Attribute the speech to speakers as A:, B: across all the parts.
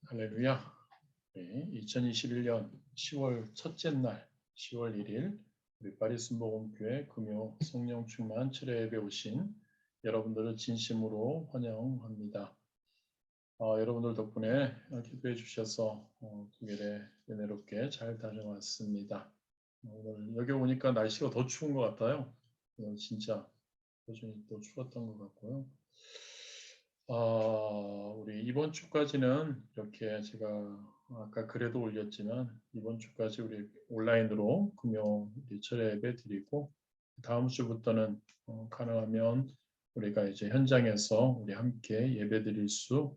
A: 할렐루야. 네, 2021년 10월 첫째 날 10월 1일 우리 파리 순복음교회 금요 성령 충만 철회 예배 오신 여러분들을 진심으로 환영합니다. 여러분들 덕분에 기도해 주셔서 주일에 은혜롭게 잘 다녀왔습니다. 오늘 여기 오니까 날씨가 더 추운 것 같아요. 오늘 진짜 여전히 또 추웠던 것 같고요. 우리 이번 주까지는 이렇게 제가 아까 글에도 올렸지만 이번 주까지 우리 온라인으로 금요 철회 예배 드리고 다음 주부터는 가능하면 우리가 이제 현장에서 우리 함께 예배 드릴 수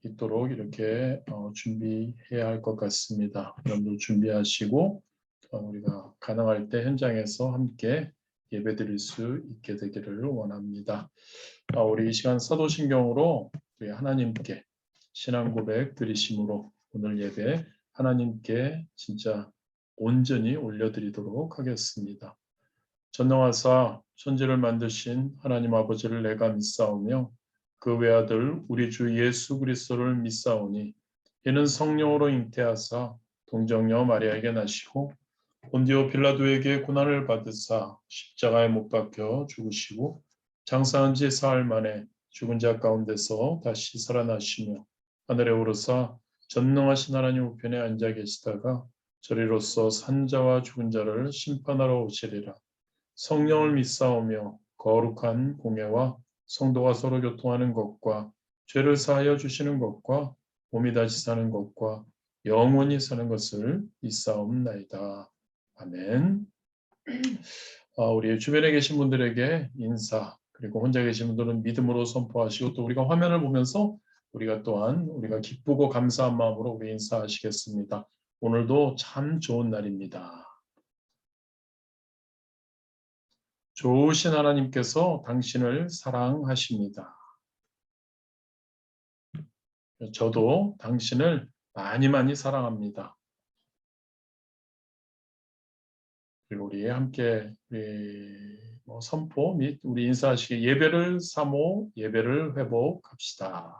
A: 있도록 이렇게 준비해야 할 것 같습니다. 여러분들 준비하시고 우리가 가능할 때 현장에서 함께 예배 드릴 수 있게 되기를 원합니다. 우리 이 시간 사도신경으로 우리 하나님께 신앙 고백 드리심으로 오늘 예배 하나님께 진짜 온전히 올려드리도록 하겠습니다. 전능하사 천지를 만드신 하나님 아버지를 내가 믿사오며 그 외아들 우리 주 예수 그리스도를 믿사오니 이는 성령으로 잉태하사 동정녀 마리아에게 나시고 본디오 빌라도에게 고난을 받으사 십자가에 못 박혀 죽으시고 장사한 지 사흘 만에 죽은 자 가운데서 다시 살아나시며 하늘에 오르사 전능하신 하나님 우편에 앉아 계시다가 저리로서 산 자와 죽은 자를 심판하러 오시리라. 성령을 믿사오며 거룩한 공예와 성도가 서로 교통하는 것과 죄를 사하여 주시는 것과 몸이 다시 사는 것과 영원히 사는 것을 믿사옵나이다. 아멘. 우리 주변에 계신 분들에게 인사, 그리고 혼자 계신 분들은 믿음으로 선포하시고 또 우리가 화면을 보면서 우리가 또한 우리가 기쁘고 감사한 마음으로 우리 인사하시겠습니다. 오늘도 참 좋은 날입니다. 좋으신 하나님께서 당신을 사랑하십니다. 저도 당신을 많이 사랑합니다. 그리고 우리 함께 선포 및 우리 인사하시기 예배를 사모, 예배를 회복합시다.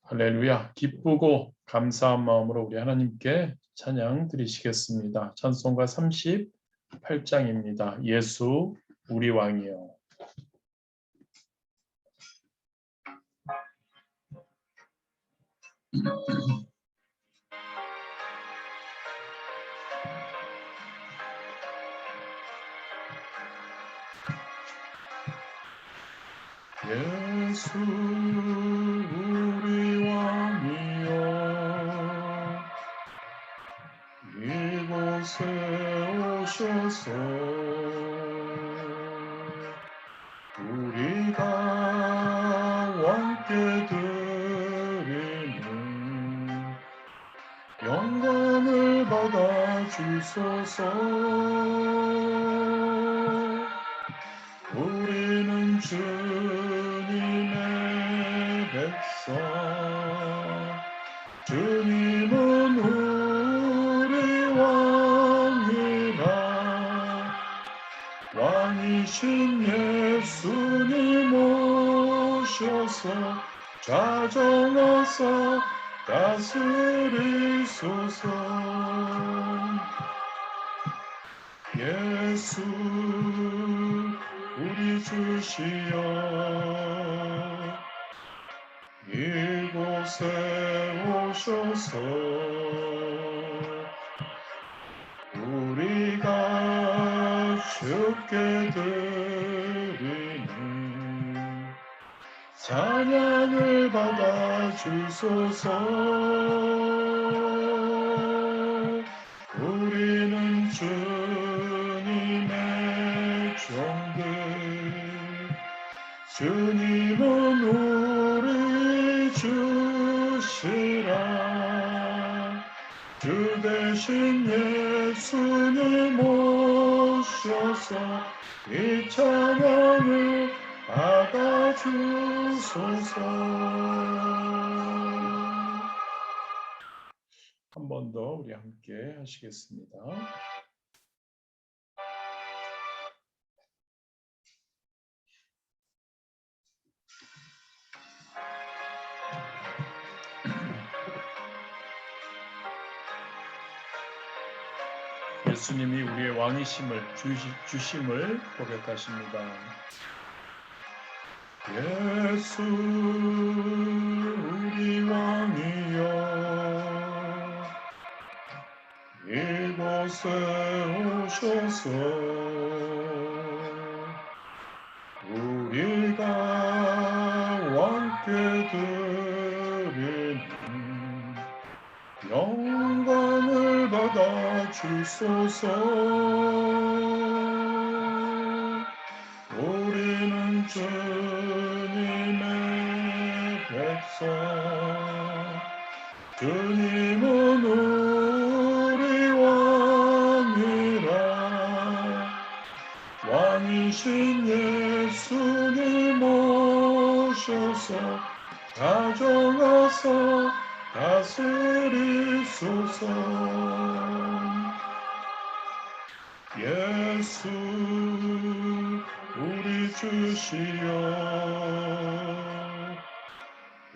A: 할렐루야. 기쁘고 감사한 마음으로 우리 하나님께 찬양 드리시겠습니다. 찬송가 38장입니다. 예수 우리 왕이요. 예수 우리 왕이여 이곳에 오셔서 우리가 왕께 드리는 영광을 받아 주소서. 우리는 주님의 백성, 주님은 우리 왕이라. 왕이신 예수님 오셔서 좌정하사 다스리소서. 예수 우리 주시여 이곳에 오셔서 우리가 주께 드리는 찬양을 받아 주소서. 우리는 주님의 종들, 주님은 우리 주시라. 주 대신 예수님 오셔서 이 찬양을 받아 주소서. 한 번 더 우리 함께 하시겠습니다. 예수님이 우리의 왕이심을 주심을 고백하십니다. 예수 우리 왕이여 이곳에 오셔서 우리가 왕께 드리는 영광을 받아 주소서. 우리는 주님의 백성, 주님은 우리 왕이라. 왕이신 예수님 모셔서 가져가서 다스리소서. 예수 우리 주시여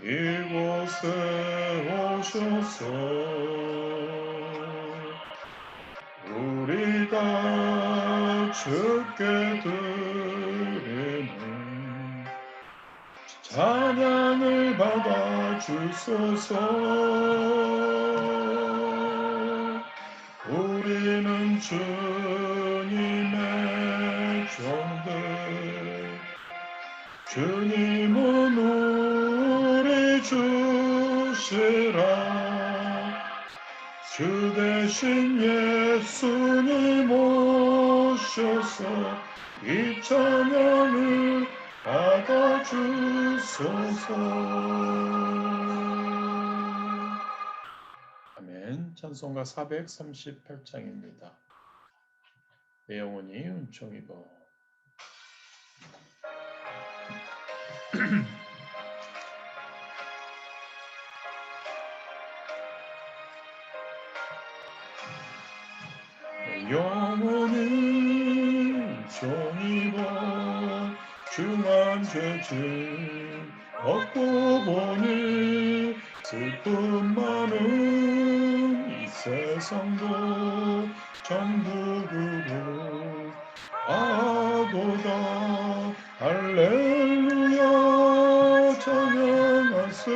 A: 이곳에 오셔서 우리가 주께 드리는 찬양을 받아 주소서. 우리는 주님의 종들, 주님은 우리 주시라. 주 대신 예수님 오셔서 이 찬양을 받아 주소서. 아멘. 찬송가 438장입니다. 내 영혼이 은총이고. 영혼이 은총이고 중한 죄짐 얻고 보니 슬픔 많은 이 세상도 천국으로 가도다. 할렐루야 찬양하세.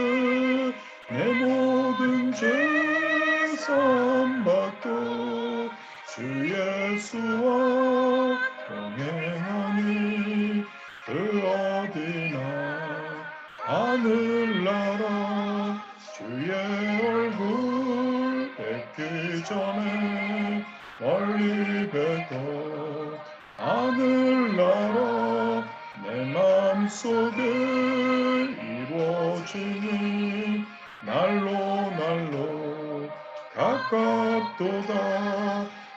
A: 내 모든 죄 사함받고 주 예수와 동행하니 그 어디나 하늘나라. 주의 얼굴 뵙기 전에 멀리 뵙고 하늘나라 내 맘속에 이루어지니 날로 가깝도다.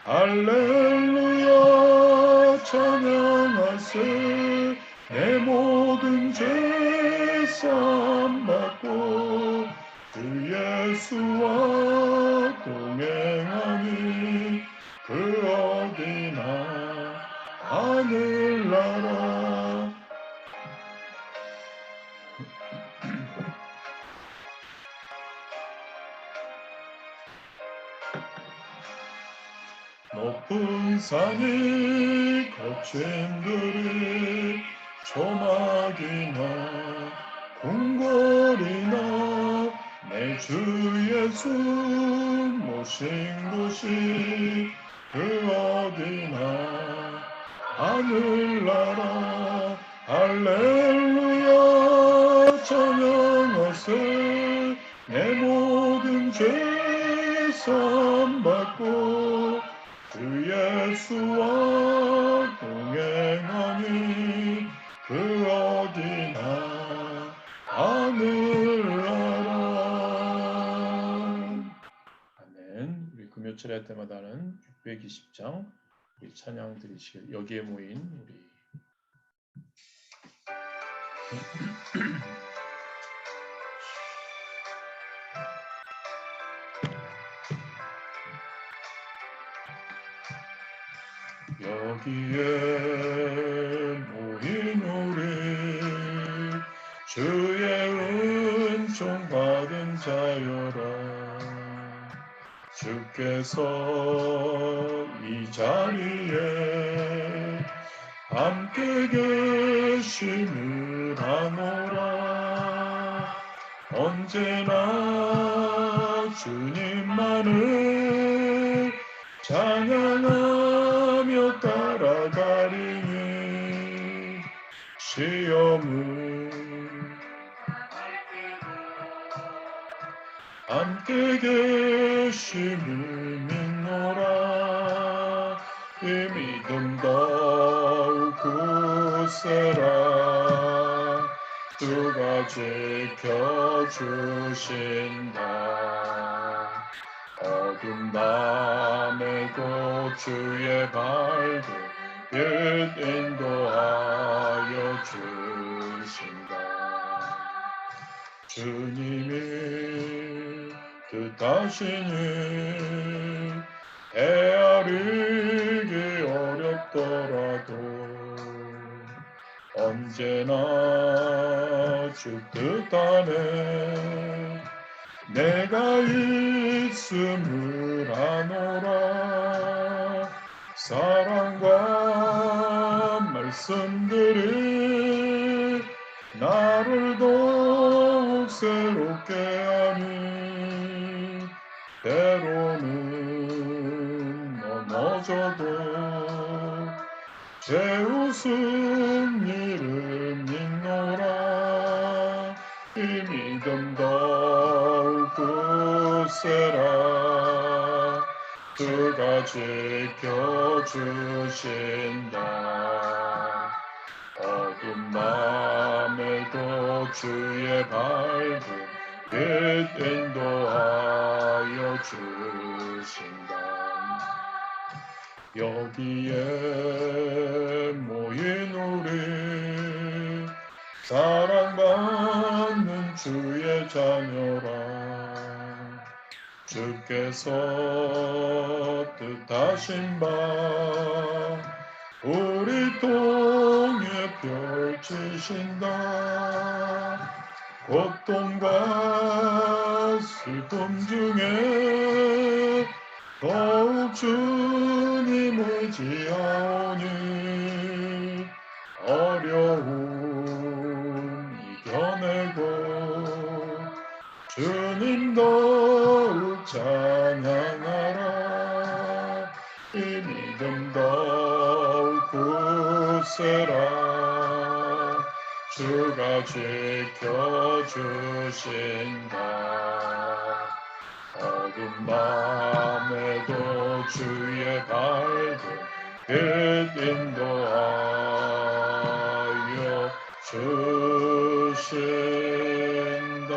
A: 할렐루야 찬양하세. 내 모든 죄 사함받고 주 예수와 동행하니 그 어디나 하늘나라. 높은 산이 거친 들이 조막이나 궁궐이나 내 주 예수 모신 곳이 그 어디나 하늘나라. 할렐루야 찬양하세. 내 모든 죄 사함받고 주 예수와 동행하니 그 어디나 하늘나라. 아멘. 우리 금요철 할 때마다 하는 620장 우리 찬양 드리시길. 여기에 모인 우리 여기에 모인 우리 주의 은총 받은 자여라. 주께서 이 자리에 함께 계심을 아노라. 언제나 주님만을 찬양하며 따라가리니 시험을 함께 계심을 믿노라. 이 믿음 더욱 굳세라. 주가 지켜주신다. 어두운 밤에도 주의 발길 빛 인도하여 주신다. 주님이 뜻하시니 헤아리기 어렵더라도 언제나 주 뜻 안에 내가 있음을 아노라. 사랑과 말씀들이 나를 더욱 새롭게 하니 때로는 넘어져도 제 웃음일을 믿노라. 이 믿음 더욱 굳세라. 주가 지켜주신다. 어두운 밤에도 주의 발길 빛 인도하여 주신다. 여기에 모인 우리 사랑받는 주의 자녀라. 주께서 뜻하신 바 우리 통해 펼치신다. 고통과 슬픔 중에 더욱 주님 의지하오니 어려움 이겨내고 주님 더욱 찬양하라. 이 믿음 더욱 굳세라. 주가 지켜주신다. 어두운 밤에도 주의 발길 빛 인도하여 주신다.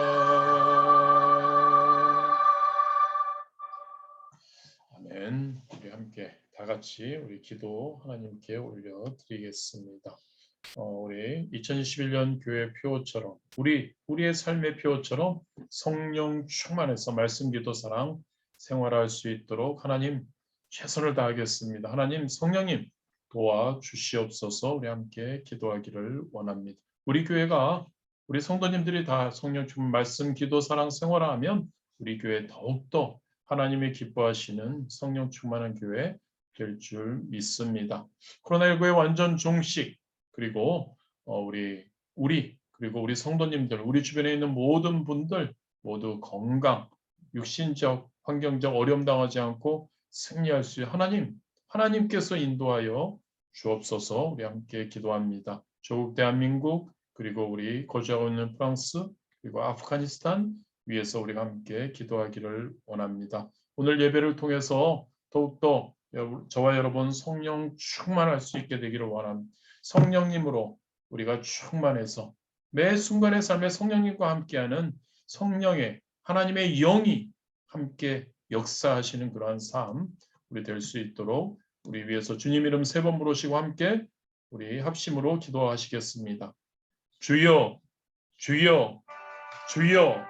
A: 아멘. 우리 함께 다 같이 우리 기도 하나님께 올려드리겠습니다. 우리 2021년 교회 표어처럼 우리의 삶의 표어처럼 성령 충만해서 말씀, 기도, 사랑 생활할 수 있도록 하나님 최선을 다하겠습니다. 하나님 성령님 도와주시옵소서. 우리 함께 기도하기를 원합니다. 우리 교회가 우리 성도님들이 다 성령 충만 말씀, 기도, 사랑 생활하면 우리 교회 더욱더 하나님이 기뻐하시는 성령 충만한 교회 될 줄 믿습니다. 코로나19의 완전 종식 그리고 우리 그리고 우리 성도님들 우리 주변에 있는 모든 분들 모두 건강, 육신적, 환경적 어려움 당하지 않고 승리할 수 있는 하나님께서 인도하여 주옵소서. 우리 함께 기도합니다. 조국 대한민국 그리고 우리 거주하고 있는 프랑스 그리고 아프가니스탄 위해서 우리가 함께 기도하기를 원합니다. 오늘 예배를 통해서 더욱더 저와 여러분 성령 충만할 수 있게 되기를 원합니다. 성령님으로 우리가 충만해서 매 순간의 삶에 성령님과 함께하는 성령의 하나님의 영이 함께 역사하시는 그러한 삶 우리 될 수 있도록 우리 위해서 주님 이름 3번 부르시고 함께 우리 합심으로 기도하시겠습니다. 주여 주여 주여.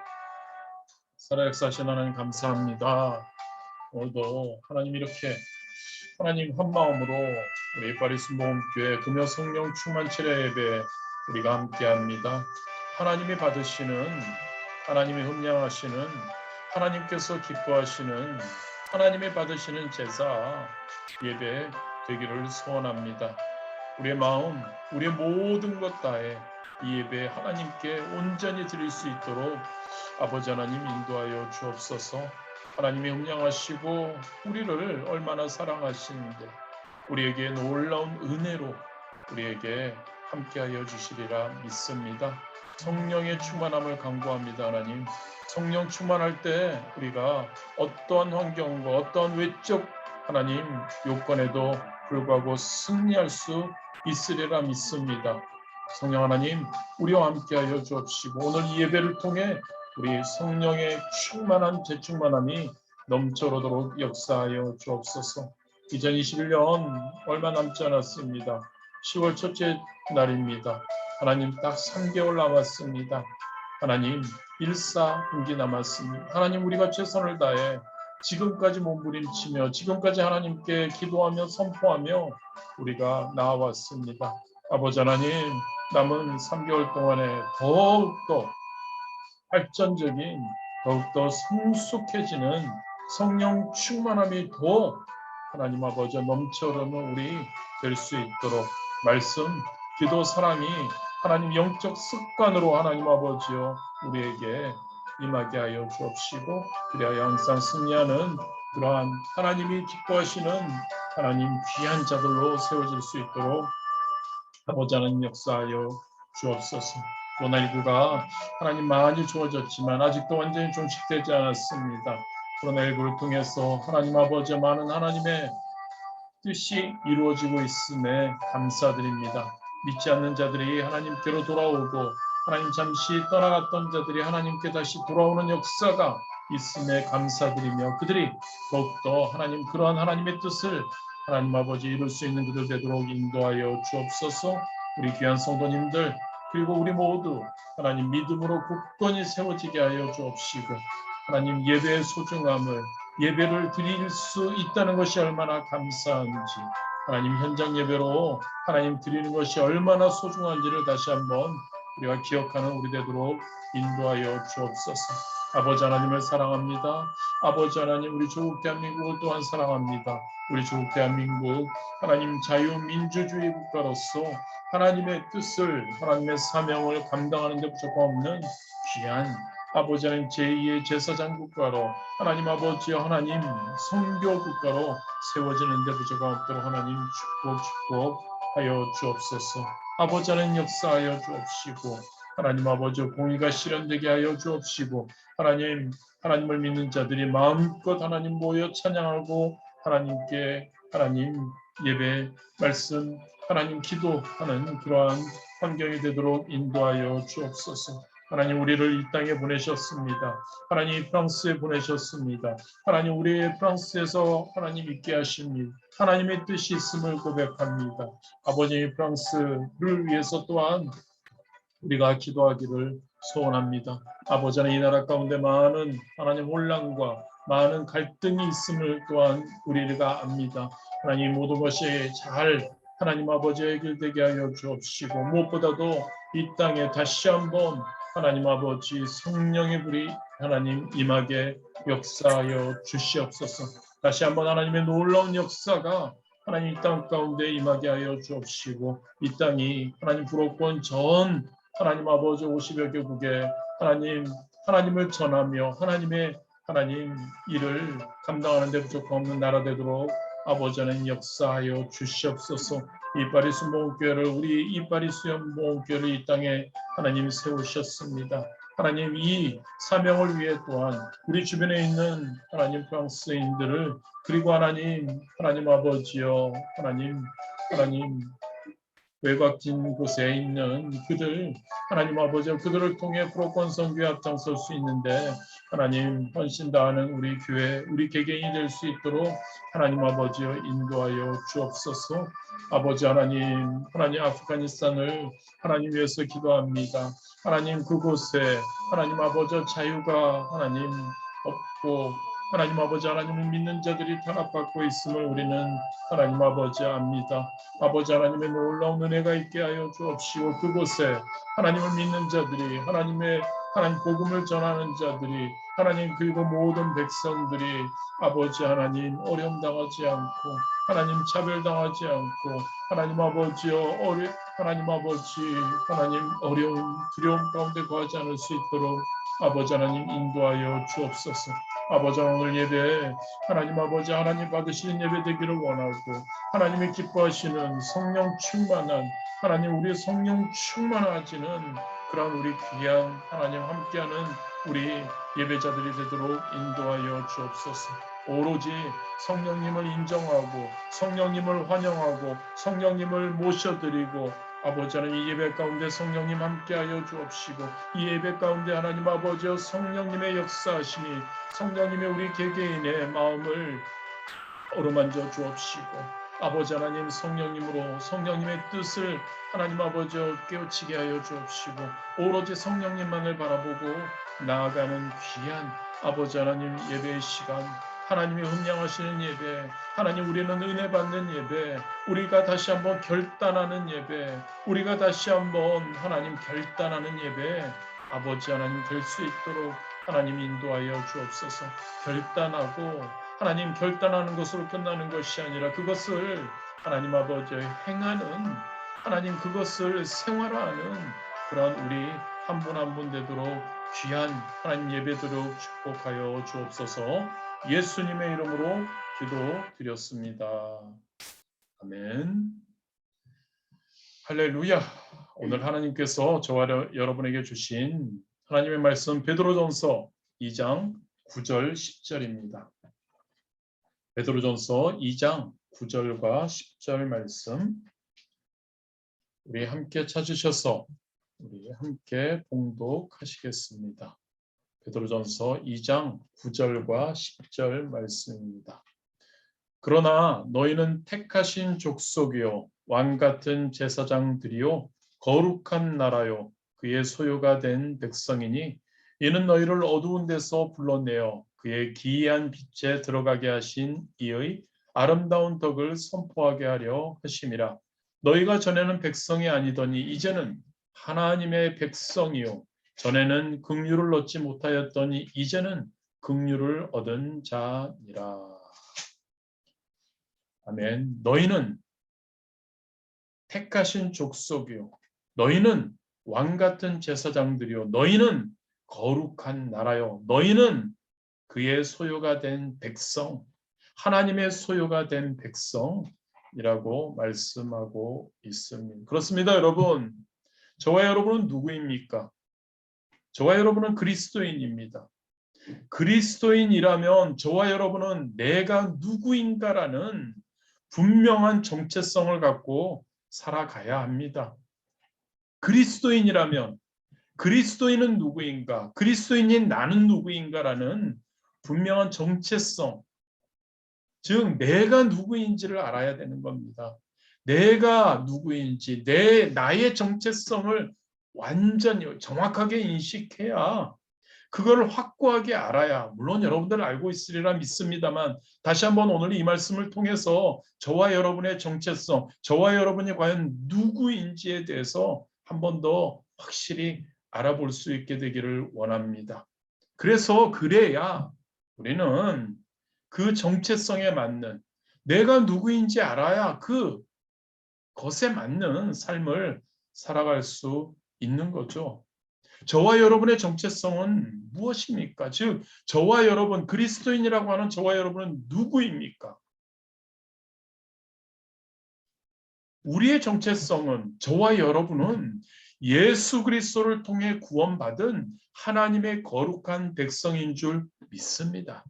A: 살아역사하신 하나님 감사합니다. 오늘도 하나님 이렇게 하나님 한 마음으로 우리 파리스 모험교회 금요 성령 충만 치료 예배 우리가 함께합니다. 하나님이 받으시는 하나님이 흠량하시는 하나님께서 기뻐하시는 하나님이 받으시는 제사 예배 되기를 소원합니다. 우리의 마음, 우리의 모든 것 다해 이 예배 하나님께 온전히 드릴 수 있도록 아버지 하나님 인도하여 주옵소서. 하나님이 음량하시고 우리를 얼마나 사랑하시는데 우리에게 놀라운 은혜로 우리에게 함께하여 주시리라 믿습니다. 성령의 충만함을 간구합니다. 하나님, 성령 충만할 때 우리가 어떠한 환경과 어떠한 외적 하나님 요건에도 불구하고 승리할 수 있으리라 믿습니다. 성령 하나님, 우리와 함께하여 주옵시고 오늘 이 예배를 통해 우리 성령의 충만한 재충만함이 넘쳐오도록 역사하여 주옵소서. 2021년 얼마 남지 않았습니다. 10월 첫째 날입니다. 하나님 딱 3개월 남았습니다. 하나님 1사분기 남았습니다. 하나님 우리가 최선을 다해 지금까지 몸부림치며 지금까지 하나님께 기도하며 선포하며 우리가 나아왔습니다. 아버지 하나님 남은 3개월 동안에 더욱더 발전적인 더욱더 성숙해지는 성령 충만함이 더 하나님 아버지 넘쳐흐르는 우리 될 수 있도록 말씀, 기도, 사랑이 하나님 영적 습관으로 하나님 아버지여 우리에게 임하게 하여 주옵시고 그래야 항상 승리하는 그러한 하나님이 기뻐하시는 하나님 귀한 자들로 세워질 수 있도록 아버지 하나님 역사하여 주옵소서. 코로나19가 하나님 많이 좋아졌지만 아직도 완전히 종식되지 않았습니다. 코로나19를 통해서 하나님 아버지 많은 하나님의 뜻이 이루어지고 있음에 감사드립니다. 믿지 않는 자들이 하나님께로 돌아오고 하나님 잠시 떠나갔던 자들이 하나님께 다시 돌아오는 역사가 있음에 감사드리며 그들이 더욱더 하나님 그러한 하나님의 뜻을 하나님 아버지 이룰 수 있는 그들 되도록 인도하여 주옵소서. 우리 귀한 성도님들 그리고 우리 모두 하나님 믿음으로 굳건히 세워지게 하여 주옵시고 하나님 예배의 소중함을 예배를 드릴 수 있다는 것이 얼마나 감사한지 하나님 현장 예배로 하나님 드리는 것이 얼마나 소중한지를 다시 한번 우리가 기억하는 우리 되도록 인도하여 주옵소서. 아버지 하나님을 사랑합니다. 아버지 하나님 우리 조국 대한민국을 또한 사랑합니다. 우리 조국 대한민국 하나님 자유민주주의 국가로서 하나님의 뜻을 하나님의 사명을 감당하는 데 부족함 없는 귀한 아버지 하나님 제2의 제사장 국가로 하나님 아버지 하나님 선교 국가로 세워지는 데 부족함 없도록 하나님 축복하여 주옵소서. 아버지 하나님 역사하여 주옵시고 하나님 아버지 공의가 실현되게 하여 주옵시고 하나님을 믿는 자들이 마음껏 하나님 모여 찬양하고 하나님께 하나님 예배 말씀 하나님 기도하는 그러한 환경이 되도록 인도하여 주옵소서. 하나님 우리를 이 땅에 보내셨습니다. 하나님 프랑스에 보내셨습니다. 하나님 우리 프랑스에서 하나님 있게 하십니다. 하나님의 뜻이 있음을 고백합니다. 아버지 프랑스를 위해서 또한 우리가 기도하기를 소원합니다. 아버지 하나님 이 나라 가운데 많은 하나님 혼란과 많은 갈등이 있음을 또한 우리가 압니다. 하나님 모든 것이 잘 하나님 아버지 해결되게 하여 주옵시고 무엇보다도 이 땅에 다시 한번 하나님 아버지 성령의 불이 하나님 임하게 역사하여 주시옵소서. 다시 한번 하나님의 놀라운 역사가 하나님 이 땅 가운데 임하게 하여 주옵시고 이 땅이 하나님 불옥권 전 하나님 아버지 50여 개국에 하나님을 전하며 하나님 일을 감당하는 데 부족함 없는 나라 되도록 아버지 하나님 역사하여 주시옵소서. 이파리 순복음교회를 우리 이파리 수연복음교회를 이 땅에 하나님 세우셨습니다. 하나님 이 사명을 위해 또한 우리 주변에 있는 하나님 프랑스인들을 그리고 하나님 아버지여 하나님 외곽진 곳에 있는 그들 하나님 아버지 그들을 통해 프로권 선교에 앞장설 수 있는데 하나님 헌신 다하는 우리 교회 우리 개개인이 될 수 있도록 하나님 아버지여 인도하여 주옵소서. 아버지 하나님 아프가니스탄을 하나님 위해서 기도합니다. 하나님 그곳에 하나님 아버지 자유가 하나님 없고 하나님 아버지 하나님을 믿는 자들이 탄압받고 있음을 우리는 하나님 아버지 압니다. 아버지 하나님의 놀라운 은혜가 있게 하여 주옵시고 그곳에 하나님을 믿는 자들이 하나님 복음을 전하는 자들이 하나님 그리고 모든 백성들이 아버지 하나님 어려움 당하지 않고 하나님 차별당하지 않고 하나님 아버지여 하나님 아버지 하나님 어려움 두려움 가운데 거하지 않을 수 있도록 아버지 하나님 인도하여 주옵소서. 아버지 오늘 예배 하나님 아버지 하나님 받으시는 예배 되기를 원하고 하나님이 기뻐하시는 성령 충만한 하나님 우리 성령 충만하지는 그런 우리 귀한 하나님 함께하는 우리 예배자들이 되도록 인도하여 주옵소서. 오로지 성령님을 인정하고 성령님을 환영하고 성령님을 모셔드리고 아버지 하나님 이 예배 가운데 성령님 함께하여 주옵시고 이 예배 가운데 하나님 아버지여 성령님의 역사하심이 성령님의 우리 개개인의 마음을 어루만져 주옵시고 아버지 하나님 성령님으로 성령님의 뜻을 하나님 아버지여 깨우치게 하여 주옵시고 오로지 성령님만을 바라보고 나아가는 귀한 아버지 하나님 예배의 시간 하나님이 흠양하시는 예배 하나님 우리는 은혜 받는 예배 우리가 다시 한번 결단하는 예배 우리가 다시 한번 하나님 결단하는 예배 아버지 하나님 될 수 있도록 하나님 인도하여 주옵소서. 결단하고 하나님 결단하는 것으로 끝나는 것이 아니라 그것을 하나님 아버지 행하는 하나님 그것을 생활화하는 그런 우리 한 분 한 분 되도록 귀한 하나님 예배도록 축복하여 주옵소서. 예수님의 이름으로 기도드렸습니다. 아멘. 할렐루야. 오늘 하나님께서 저와 여러분에게 주신 하나님의 말씀 베드로전서 2장 9절 10절입니다. 베드로전서 2장 9절과 10절 말씀 우리 함께 찾으셔서 우리 함께 봉독하시겠습니다. 베드로전서 2장 9절과 10절 말씀입니다. 그러나 너희는 택하신 족속이요 왕같은 제사장들이요 거룩한 나라요 그의 소유가 된 백성이니 이는 너희를 어두운 데서 불러내어 그의 기이한 빛에 들어가게 하신 이의 아름다운 덕을 선포하게 하려 하심이라. 너희가 전에는 백성이 아니더니 이제는 하나님의 백성이요 전에는 긍휼을 얻지 못하였더니 이제는 긍휼을 얻은 자니라. 아멘. 너희는 택하신 족속이요 너희는 왕같은 제사장들이요 너희는 거룩한 나라요 너희는 그의 소유가 된 백성 하나님의 소유가 된 백성이라고 말씀하고 있습니다. 그렇습니다. 여러분. 저와 여러분은 누구입니까? 저와 여러분은 그리스도인입니다. 그리스도인이라면 저와 여러분은 내가 누구인가라는 분명한 정체성을 갖고 살아가야 합니다. 그리스도인이라면 그리스도인은 누구인가? 그리스도인인 나는 누구인가라는 분명한 정체성, 즉 내가 누구인지를 알아야 되는 겁니다. 내가 누구인지 나의 정체성을 완전히 정확하게 인식해야 그걸 확고하게 알아야 물론 여러분들 알고 있으리라 믿습니다만 다시 한번 오늘 이 말씀을 통해서 저와 여러분의 정체성, 저와 여러분이 과연 누구인지에 대해서 한 번 더 확실히 알아볼 수 있게 되기를 원합니다. 그래야 우리는 그 정체성에 맞는 내가 누구인지 알아야 그 것에 맞는 삶을 살아갈 수 있는 거죠. 저와 여러분의 정체성은 무엇입니까? 즉 저와 여러분 그리스도인이라고 하는 저와 여러분은 누구입니까? 우리의 정체성은 저와 여러분은 예수 그리스도를 통해 구원받은 하나님의 거룩한 백성인 줄 믿습니다.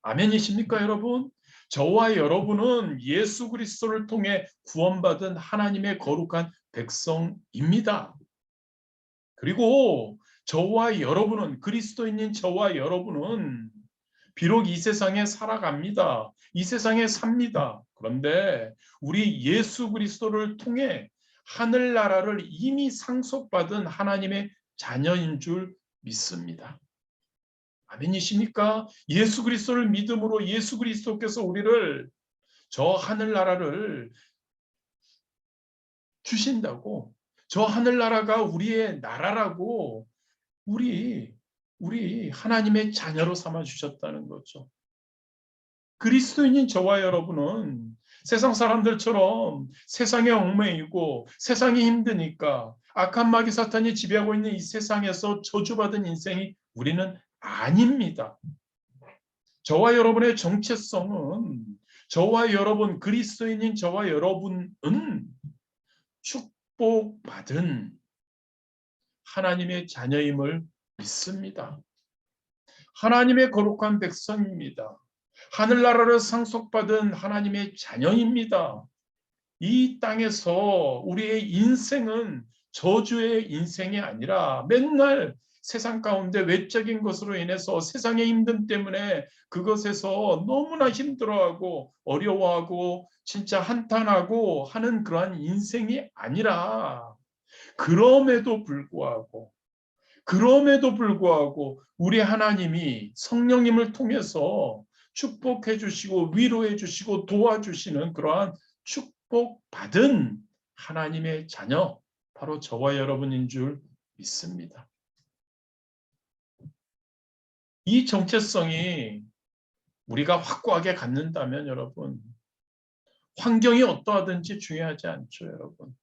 A: 아멘이십니까 여러분? 저와 여러분은 예수 그리스도를 통해 구원받은 하나님의 거룩한 백성입니다. 그리고 저와 여러분은 그리스도인인 저와 여러분은 비록 이 세상에 살아갑니다. 이 세상에 삽니다. 그런데 우리 예수 그리스도를 통해 하늘나라를 이미 상속받은 하나님의 자녀인 줄 믿습니다. 아멘이십니까? 예수 그리스도를 믿음으로 예수 그리스도께서 우리를 저 하늘나라를 주신다고 저 하늘나라가 우리의 나라라고 우리 하나님의 자녀로 삼아 주셨다는 거죠. 그리스도인인 저와 여러분은 세상 사람들처럼 세상에 얽매이고 세상이 힘드니까 악한 마귀 사탄이 지배하고 있는 이 세상에서 저주받은 인생이 우리는 아닙니다. 저와 여러분의 정체성은, 저와 여러분, 그리스도인인 저와 여러분은 축복받은 하나님의 자녀임을 믿습니다. 하나님의 거룩한 백성입니다. 하늘나라를 상속받은 하나님의 자녀입니다. 이 땅에서 우리의 인생은 저주의 인생이 아니라 맨날 세상 가운데 외적인 것으로 인해서 세상의 힘듦 때문에 그것에서 너무나 힘들어하고 어려워하고 진짜 한탄하고 하는 그러한 인생이 아니라, 그럼에도 불구하고 우리 하나님이 성령님을 통해서 축복해 주시고 위로해 주시고 도와주시는 그러한 축복받은 하나님의 자녀, 바로 저와 여러분인 줄 믿습니다. 이 정체성이 우리가 확고하게 갖는다면 여러분, 환경이 어떠하든지 중요하지 않죠, 여러분.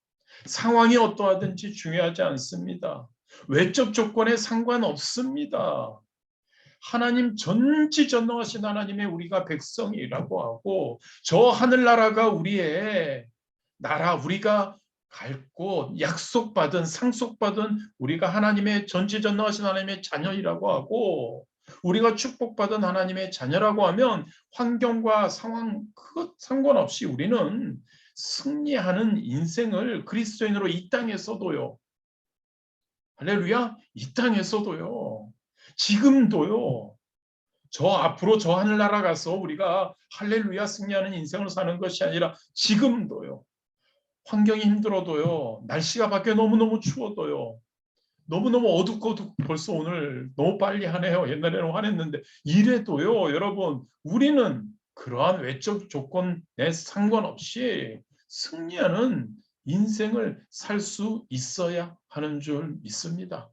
A: 상황이 어떠하든지 중요하지 않습니다. 외적 조건에 상관없습니다. 하나님 전지전능하신 하나님의 우리가 백성이라고 하고, 저 하늘나라가 우리의 나라, 우리가 갈 곳, 약속받은 상속받은 우리가 하나님의 전지전능하신 하나님의 자녀이라고 하고, 우리가 축복받은 하나님의 자녀라고 하면 환경과 상황 상관없이 우리는 승리하는 인생을 그리스도인으로 이 땅에서도요, 할렐루야, 이 땅에서도요, 지금도요, 저 앞으로 저 하늘나라 가서 우리가 할렐루야 승리하는 인생을 사는 것이 아니라 지금도요, 환경이 힘들어도요, 날씨가 밖에 너무너무 추워도요, 너무너무 어둡고 벌써 오늘 너무 빨리 하네요. 옛날에는 화냈는데 이래도요, 여러분, 우리는 그러한 외적 조건에 상관없이 승리하는 인생을 살 수 있어야 하는 줄 믿습니다.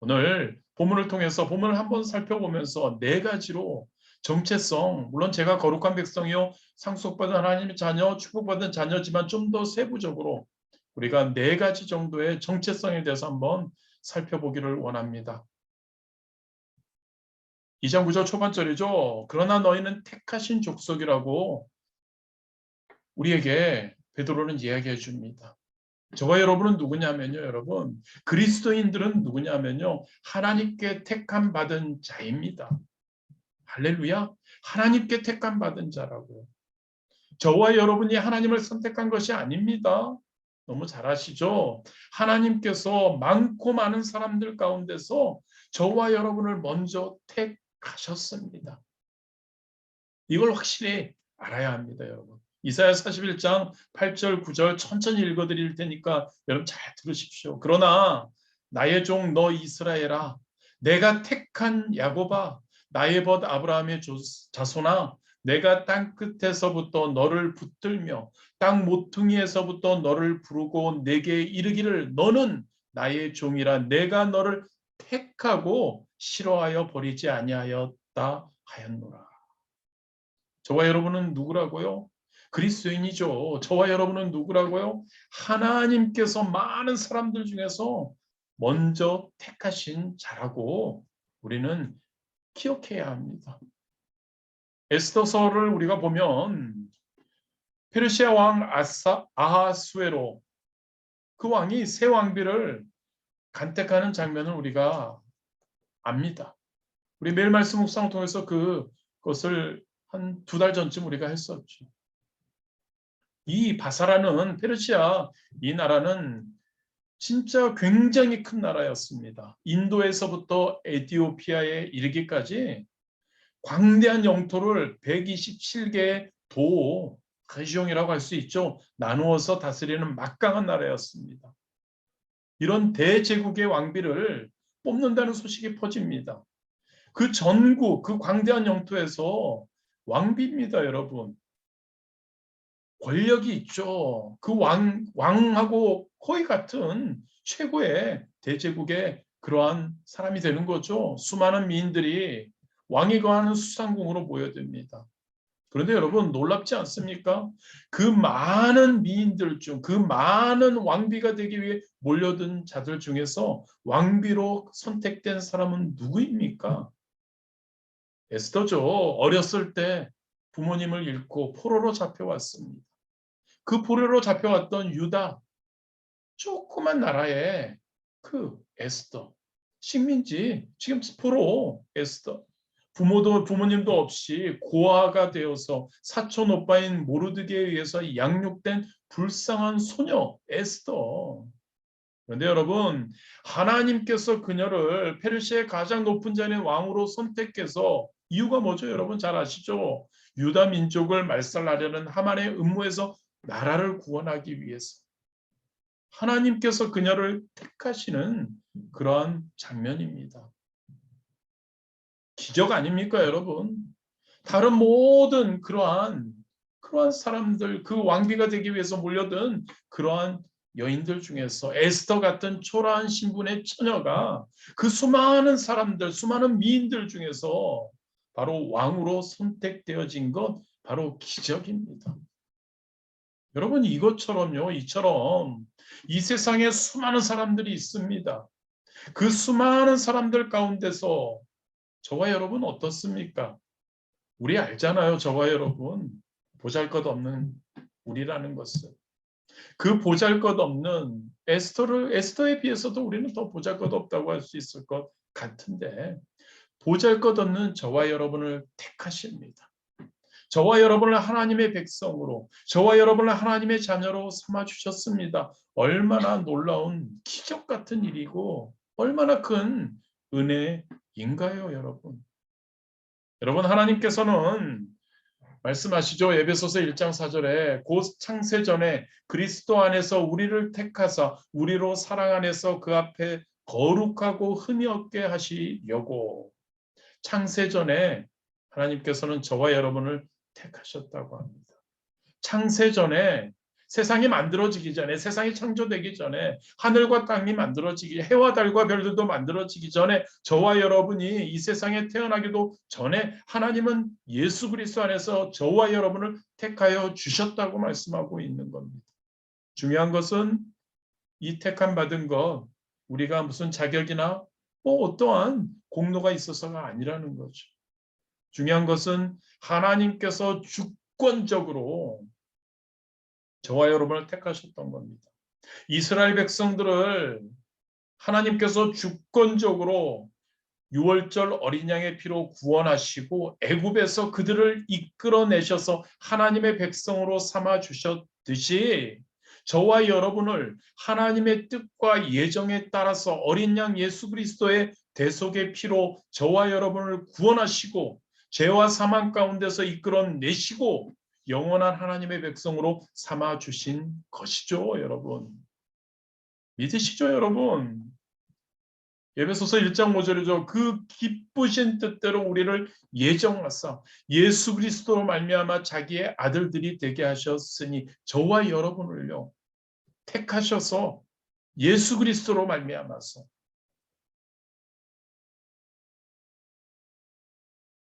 A: 오늘 본문을 통해서 본문을 한번 살펴보면서 네 가지로 정체성, 물론 제가 거룩한 백성이요 상속받은 하나님의 자녀, 축복받은 자녀지만 좀 더 세부적으로 우리가 네 가지 정도의 정체성에 대해서 한번 살펴보기를 원합니다. 2장 9절 초반절이죠. 그러나 너희는 택하신 족속이라고 우리에게 베드로는 이야기해 줍니다. 저와 여러분은 누구냐면요, 여러분, 그리스도인들은 누구냐면요, 하나님께 택함 받은 자입니다. 할렐루야, 하나님께 택함 받은 자라고요. 저와 여러분이 하나님을 선택한 것이 아닙니다. 너무 잘 아시죠? 하나님께서 많고 많은 사람들 가운데서 저와 여러분을 먼저 택하셨습니다. 이걸 확실히 알아야 합니다, 여러분. 이사야 41장 8절 9절 천천히 읽어드릴 테니까 여러분 잘 들으십시오. 그러나 나의 종 너 이스라엘아, 내가 택한 야곱아, 나의 벗 아브라함의 자손아, 내가 땅 끝에서부터 너를 붙들며 땅 모퉁이에서부터 너를 부르고 내게 이르기를 너는 나의 종이라 내가 너를 택하고 싫어하여 버리지 아니하였다 하였노라. 저와 여러분은 누구라고요? 그리스도인이죠. 저와 여러분은 누구라고요? 하나님께서 많은 사람들 중에서 먼저 택하신 자라고 우리는 기억해야 합니다. 에스더서를 우리가 보면 페르시아 왕 아하수에로, 그 왕이 새 왕비를 간택하는 장면을 우리가 압니다. 우리 매일 말씀 묵상을 통해서 그것을 한 2달 전쯤 우리가 했었죠. 이 바사라는 페르시아, 이 나라는 진짜 굉장히 큰 나라였습니다. 인도에서부터 에티오피아에 이르기까지 광대한 영토를 127개의 도, 가시용이라고 할 수 있죠. 나누어서 다스리는 막강한 나라였습니다. 이런 대제국의 왕비를 뽑는다는 소식이 퍼집니다. 그 전국, 그 광대한 영토에서 왕비입니다, 여러분. 권력이 있죠. 그 왕하고 거의 같은 최고의 대제국의 그러한 사람이 되는 거죠. 수많은 미인들이 왕이 거하는 수상궁으로 모여듭니다. 그런데 여러분 놀랍지 않습니까? 그 많은 미인들 중, 그 많은 왕비가 되기 위해 몰려든 자들 중에서 왕비로 선택된 사람은 누구입니까? 에스더죠. 어렸을 때 부모님을 잃고 포로로 잡혀왔습니다. 그 포로로 잡혀왔던 유다, 조그만 나라에 그 에스더, 식민지, 지금 포로 에스더, 부모님도 없이 고아가 되어서 사촌 오빠인 모르드게에 의해서 양육된 불쌍한 소녀 에스더. 그런데 여러분, 하나님께서 그녀를 페르시아의 가장 높은 자인 왕으로 선택해서 이유가 뭐죠? 여러분 잘 아시죠? 유다 민족을 말살하려는 하만의 음모에서 나라를 구원하기 위해서 하나님께서 그녀를 택하시는 그러한 장면입니다. 기적 아닙니까, 여러분? 다른 모든 그러한 사람들, 그 왕비가 되기 위해서 몰려든 그러한 여인들 중에서 에스더 같은 초라한 신분의 처녀가 그 수많은 사람들, 수많은 미인들 중에서 바로 왕으로 선택되어진 것, 바로 기적입니다. 여러분 이것처럼요, 이처럼 이 세상에 수많은 사람들이 있습니다. 그 수많은 사람들 가운데서 저와 여러분 어떻습니까? 우리 알잖아요, 저와 여러분. 보잘것없는 우리라는 것을. 그 보잘것없는 에스더에 비해서도 우리는 더 보잘것없다고 할 수 있을 것 같은데 보잘것없는 저와 여러분을 택하십니다. 저와 여러분을 하나님의 백성으로, 저와 여러분을 하나님의 자녀로 삼아주셨습니다. 얼마나 놀라운 기적 같은 일이고 얼마나 큰 은혜인가요, 여러분? 여러분 하나님께서는 말씀하시죠. 에베소서 1장 4절에 곧 창세전에 그리스도 안에서 우리를 택하사 우리로 사랑 안에서 그 앞에 거룩하고 흠이 없게 하시려고. 창세전에 하나님께서는 저와 여러분을 택하셨다고 합니다. 창세전에 세상이 만들어지기 전에, 세상이 창조되기 전에, 하늘과 땅이 만들어지기, 해와 달과 별들도 만들어지기 전에, 저와 여러분이 이 세상에 태어나기도 전에 하나님은 예수 그리스도 안에서 저와 여러분을 택하여 주셨다고 말씀하고 있는 겁니다. 중요한 것은 이 택함 받은 것, 우리가 무슨 자격이나 어떠한 공로가 있어서가 아니라는 거죠. 중요한 것은 하나님께서 주권적으로 저와 여러분을 택하셨던 겁니다. 이스라엘 백성들을 하나님께서 주권적으로 유월절 어린 양의 피로 구원하시고 애굽에서 그들을 이끌어내셔서 하나님의 백성으로 삼아 주셨듯이 저와 여러분을 하나님의 뜻과 예정에 따라서 어린 양 예수 그리스도의 대속의 피로 저와 여러분을 구원하시고 죄와 사망 가운데서 이끌어내시고 영원한 하나님의 백성으로 삼아 주신 것이죠, 여러분. 믿으시죠, 여러분? 에베소서 1장 5절이죠. 그 기쁘신 뜻대로 우리를 예정하사 예수 그리스도로 말미암아 자기의 아들들이 되게 하셨으니 저와 여러분을요 택하셔서 예수 그리스도로 말미암아서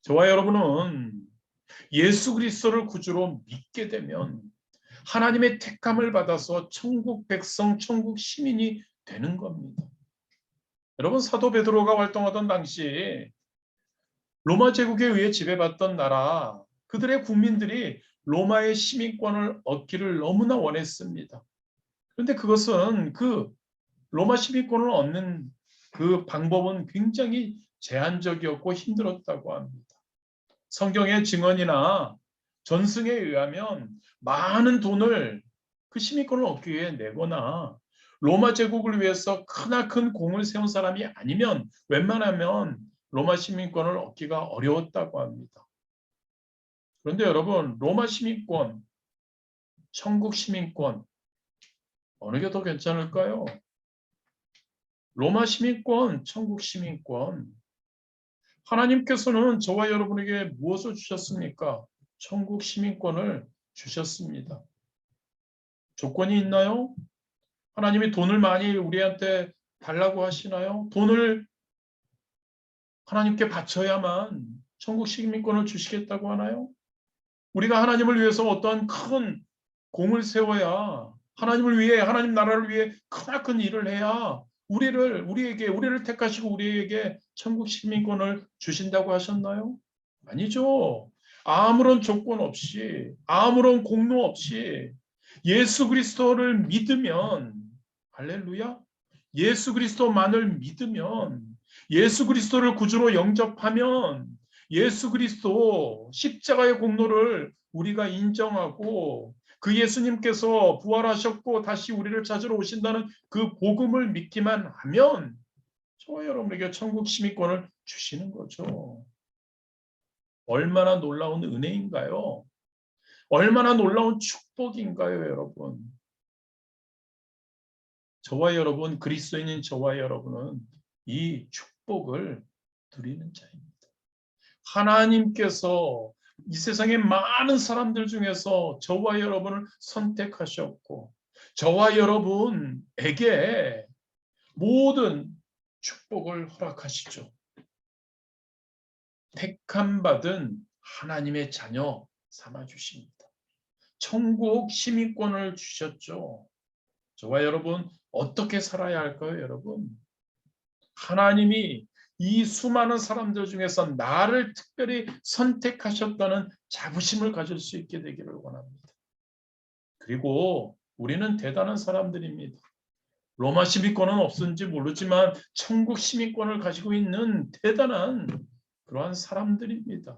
A: 저와 여러분은 예수 그리스도를 구주로 믿게 되면 하나님의 택함을 받아서 천국 백성, 천국 시민이 되는 겁니다. 여러분 사도 베드로가 활동하던 당시 로마 제국에 의해 지배받던 나라, 그들의 국민들이 로마의 시민권을 얻기를 너무나 원했습니다. 그런데 그것은 그 로마 시민권을 얻는 그 방법은 굉장히 제한적이었고 힘들었다고 합니다. 성경의 증언이나 전승에 의하면 많은 돈을 그 시민권을 얻기 위해 내거나 로마 제국을 위해서 크나큰 공을 세운 사람이 아니면 웬만하면 로마 시민권을 얻기가 어려웠다고 합니다. 그런데 여러분 로마 시민권, 천국 시민권 어느 게 더 괜찮을까요? 로마 시민권, 천국 시민권. 하나님께서는 저와 여러분에게 무엇을 주셨습니까? 천국 시민권을 주셨습니다. 조건이 있나요? 하나님이 돈을 많이 우리한테 달라고 하시나요? 돈을 하나님께 바쳐야만 천국 시민권을 주시겠다고 하나요? 우리가 하나님을 위해서 어떠한 큰 공을 세워야, 하나님을 위해, 하나님 나라를 위해 크나큰 일을 해야 우리를 택하시고 우리에게 천국 시민권을 주신다고 하셨나요? 아니죠. 아무런 조건 없이, 아무런 공로 없이 예수 그리스도를 믿으면, 할렐루야, 예수 그리스도만을 믿으면, 예수 그리스도를 구주로 영접하면, 예수 그리스도 십자가의 공로를 우리가 인정하고 그 예수님께서 부활하셨고 다시 우리를 찾으러 오신다는 그 복음을 믿기만 하면 저와 여러분에게 천국 시민권을 주시는 거죠. 얼마나 놀라운 은혜인가요? 얼마나 놀라운 축복인가요, 여러분? 저와 여러분, 그리스도인인 저와 여러분은 이 축복을 누리는 자입니다. 하나님께서 이 세상의 많은 사람들 중에서 저와 여러분을 선택하셨고 저와 여러분에게 모든 축복을 허락하시죠. 택함 받은 하나님의 자녀 삼아 주십니다. 천국 시민권을 주셨죠. 저와 여러분 어떻게 살아야 할까요, 여러분? 하나님이 이 수많은 사람들 중에서 나를 특별히 선택하셨다는 자부심을 가질 수 있게 되기를 원합니다. 그리고 우리는 대단한 사람들입니다. 로마 시민권은 없은지 모르지만 천국 시민권을 가지고 있는 대단한 그러한 사람들입니다.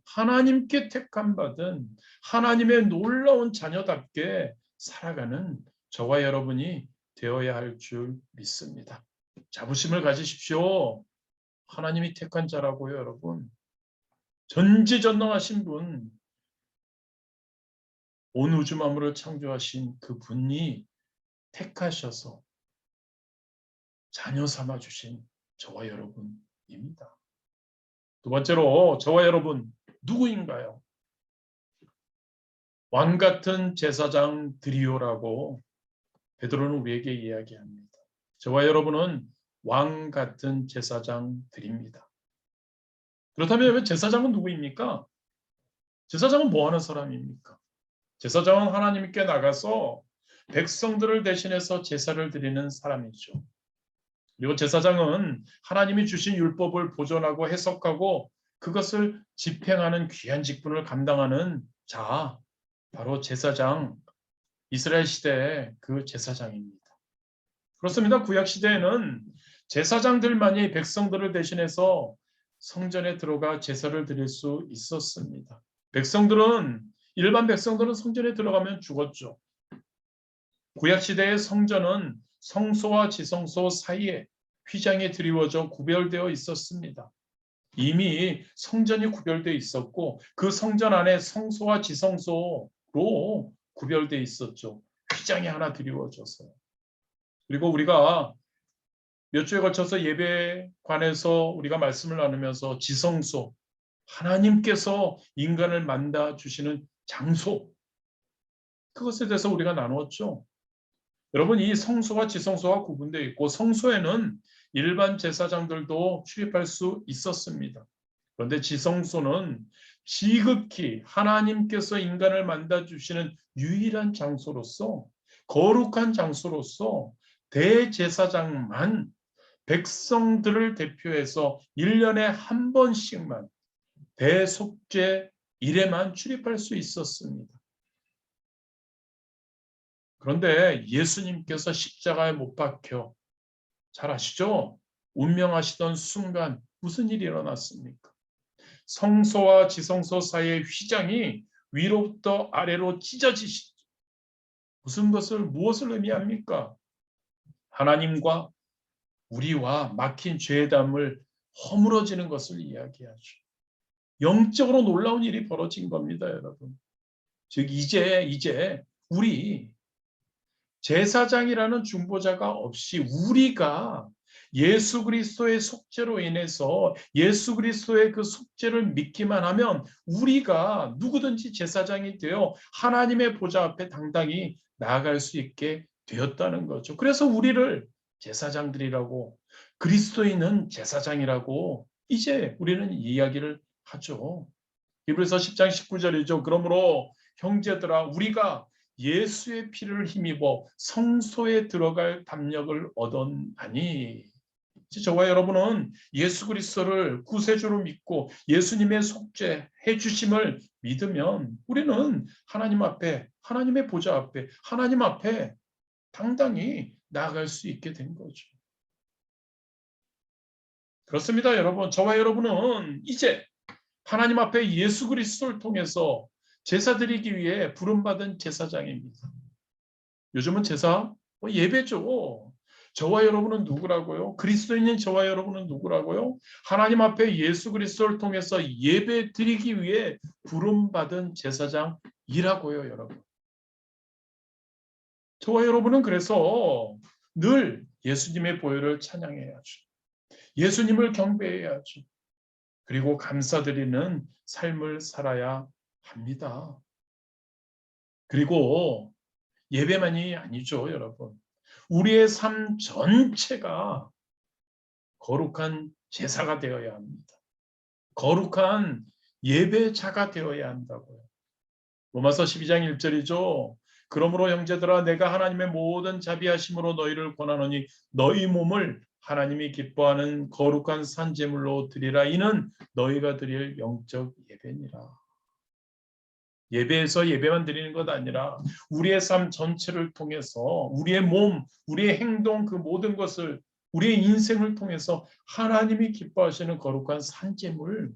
A: 하나님께 택함 받은 하나님의 놀라운 자녀답게 살아가는 저와 여러분이 되어야 할 줄 믿습니다. 자부심을 가지십시오. 하나님이 택한 자라고요, 여러분. 전지전능하신 분, 온 우주 만물을 창조하신 그 분이 택하셔서 자녀 삼아 주신 저와 여러분입니다. 두 번째로 저와 여러분 누구인가요? 왕 같은 제사장들이요라고 베드로는 우리에게 이야기합니다. 저와 여러분은 왕 같은 제사장들입니다. 그렇다면 제사장은 누구입니까? 제사장은 뭐 하는 사람입니까? 제사장은 하나님께 나가서 백성들을 대신해서 제사를 드리는 사람이죠. 그리고 제사장은 하나님이 주신 율법을 보존하고 해석하고 그것을 집행하는 귀한 직분을 감당하는 자, 바로 제사장, 이스라엘 시대의 그 제사장입니다. 그렇습니다. 구약 시대에는 제사장들만이 백성들을 대신해서 성전에 들어가 제사를 드릴 수 있었습니다. 일반 백성들은 성전에 들어가면 죽었죠. 구약 시대의 성전은 성소와 지성소 사이에 휘장이 드리워져 구별되어 있었습니다. 이미 성전이 구별되어 있었고 그 성전 안에 성소와 지성소로 구별되어 있었죠. 휘장이 하나 드리워져서요. 그리고 우리가 몇 주에 걸쳐서 예배관에서 우리가 말씀을 나누면서 지성소, 하나님께서 인간을 만나 주시는 장소, 그것에 대해서 우리가 나누었죠. 여러분, 이 성소와 지성소가 구분되어 있고 성소에는 일반 제사장들도 출입할 수 있었습니다. 그런데 지성소는 지극히 하나님께서 인간을 만나 주시는 유일한 장소로서, 거룩한 장소로서 대제사장만 백성들을 대표해서 1년에 한 번씩만 대속죄 일에만 출입할 수 있었습니다. 그런데 예수님께서 십자가에 못 박혀, 잘 아시죠? 운명하시던 순간 무슨 일이 일어났습니까? 성소와 지성소 사이의 휘장이 위로부터 아래로 찢어지시죠. 무엇을 의미합니까? 하나님과 우리와 막힌 죄담을 허물어지는 것을 이야기하죠. 영적으로 놀라운 일이 벌어진 겁니다, 여러분. 즉 이제 우리 제사장이라는 중보자가 없이 우리가 예수 그리스도의 속죄로 인해서 예수 그리스도의 그 속죄를 믿기만 하면 우리가 누구든지 제사장이 되어 하나님의 보좌 앞에 당당히 나아갈 수 있게 되었다는 거죠. 그래서 우리를 제사장들이라고, 그리스도인은 제사장이라고 이제 우리는 이야기를 하죠. 히브리서 10장 19절이죠. 그러므로 형제들아 우리가 예수의 피를 힘입어 성소에 들어갈 담력을 얻었나니. 저와 여러분은 예수 그리스도를 구세주로 믿고 예수님의 속죄해 주심을 믿으면 우리는 하나님 앞에, 하나님의 보좌 앞에, 하나님 앞에 당당히 나아갈 수 있게 된 거죠. 그렇습니다, 여러분. 저와 여러분은 이제 하나님 앞에 예수 그리스도를 통해서 제사 드리기 위해 부름받은 제사장입니다. 요즘은 제사 예배죠. 저와 여러분은 누구라고요? 그리스도인인 저와 여러분은 누구라고요? 하나님 앞에 예수 그리스도를 통해서 예배 드리기 위해 부름받은 제사장이라고요, 여러분. 저와 여러분은 그래서 늘 예수님의 보혈을 찬양해야죠. 예수님을 경배해야죠. 그리고 감사드리는 삶을 살아야 합니다. 그리고 예배만이 아니죠, 여러분. 우리의 삶 전체가 거룩한 제사가 되어야 합니다. 거룩한 예배자가 되어야 한다고요. 로마서 12장 1절이죠. 그러므로 형제들아 내가 하나님의 모든 자비하심으로 너희를 권하노니 너희 몸을 하나님이 기뻐하는 거룩한 산제물로 드리라. 이는 너희가 드릴 영적 예배니라. 예배에서 예배만 드리는 것 아니라 우리의 삶 전체를 통해서 우리의 몸, 우리의 행동 그 모든 것을 우리의 인생을 통해서 하나님이 기뻐하시는 거룩한 산제물,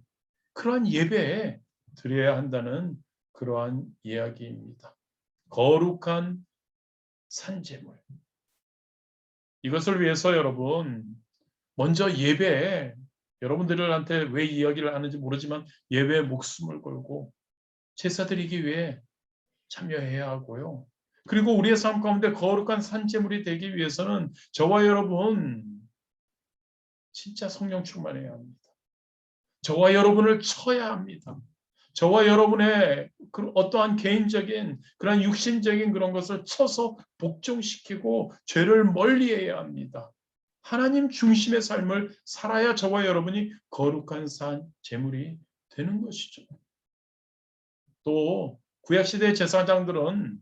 A: 그러한 예배에 드려야 한다는 그러한 이야기입니다. 거룩한 산제물. 이것을 위해서 여러분 먼저 예배에 여러분들한테 왜 이야기를 하는지 모르지만 예배에 목숨을 걸고 제사 드리기 위해 참여해야 하고요. 그리고 우리의 삶 가운데 거룩한 산제물이 되기 위해서는 저와 여러분 진짜 성령 충만해야 합니다. 저와 여러분을 쳐야 합니다. 저와 여러분의 그 어떠한 개인적인 그런 육신적인 그런 것을 쳐서 복종시키고 죄를 멀리해야 합니다. 하나님 중심의 삶을 살아야 저와 여러분이 거룩한 산 제물이 되는 것이죠. 또 구약시대 제사장들은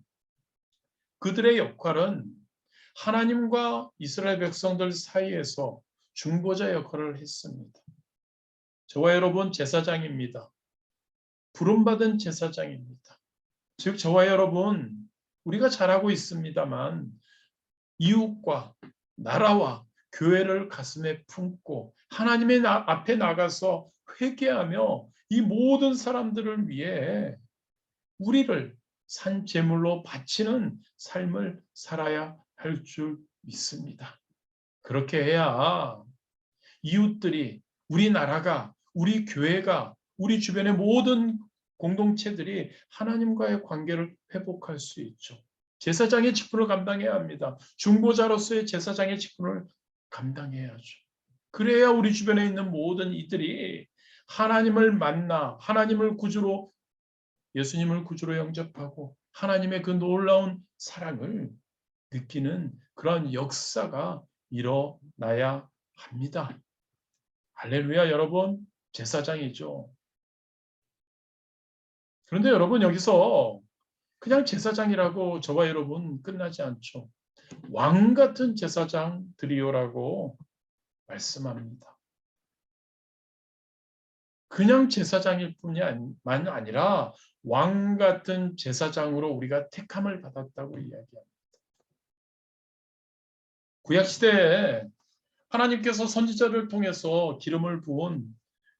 A: 그들의 역할은 하나님과 이스라엘 백성들 사이에서 중보자 역할을 했습니다. 저와 여러분 제사장입니다. 부름받은 제사장입니다. 즉 저와 여러분 우리가 잘하고 있습니다만 이웃과 나라와 교회를 가슴에 품고 하나님의 앞에 나가서 회개하며 이 모든 사람들을 위해 우리를 산 제물로 바치는 삶을 살아야 할 줄 믿습니다. 그렇게 해야 이웃들이, 우리나라가, 우리 교회가, 우리 주변의 모든 공동체들이 하나님과의 관계를 회복할 수 있죠. 제사장의 직분을 감당해야 합니다. 중보자로서의 제사장의 직분을 감당해야죠. 그래야 우리 주변에 있는 모든 이들이 하나님을 만나 하나님을 구주로, 예수님을 구주로 영접하고 하나님의 그 놀라운 사랑을 느끼는 그런 역사가 일어나야 합니다. 할렐루야. 여러분, 제사장이죠. 그런데 여러분 여기서 그냥 제사장이라고 저와 여러분 끝나지 않죠. 왕 같은 제사장들이요라고 말씀합니다. 그냥 제사장일 뿐만 아니라 왕 같은 제사장으로 우리가 택함을 받았다고 이야기합니다. 구약시대에 하나님께서 선지자를 통해서 기름을 부은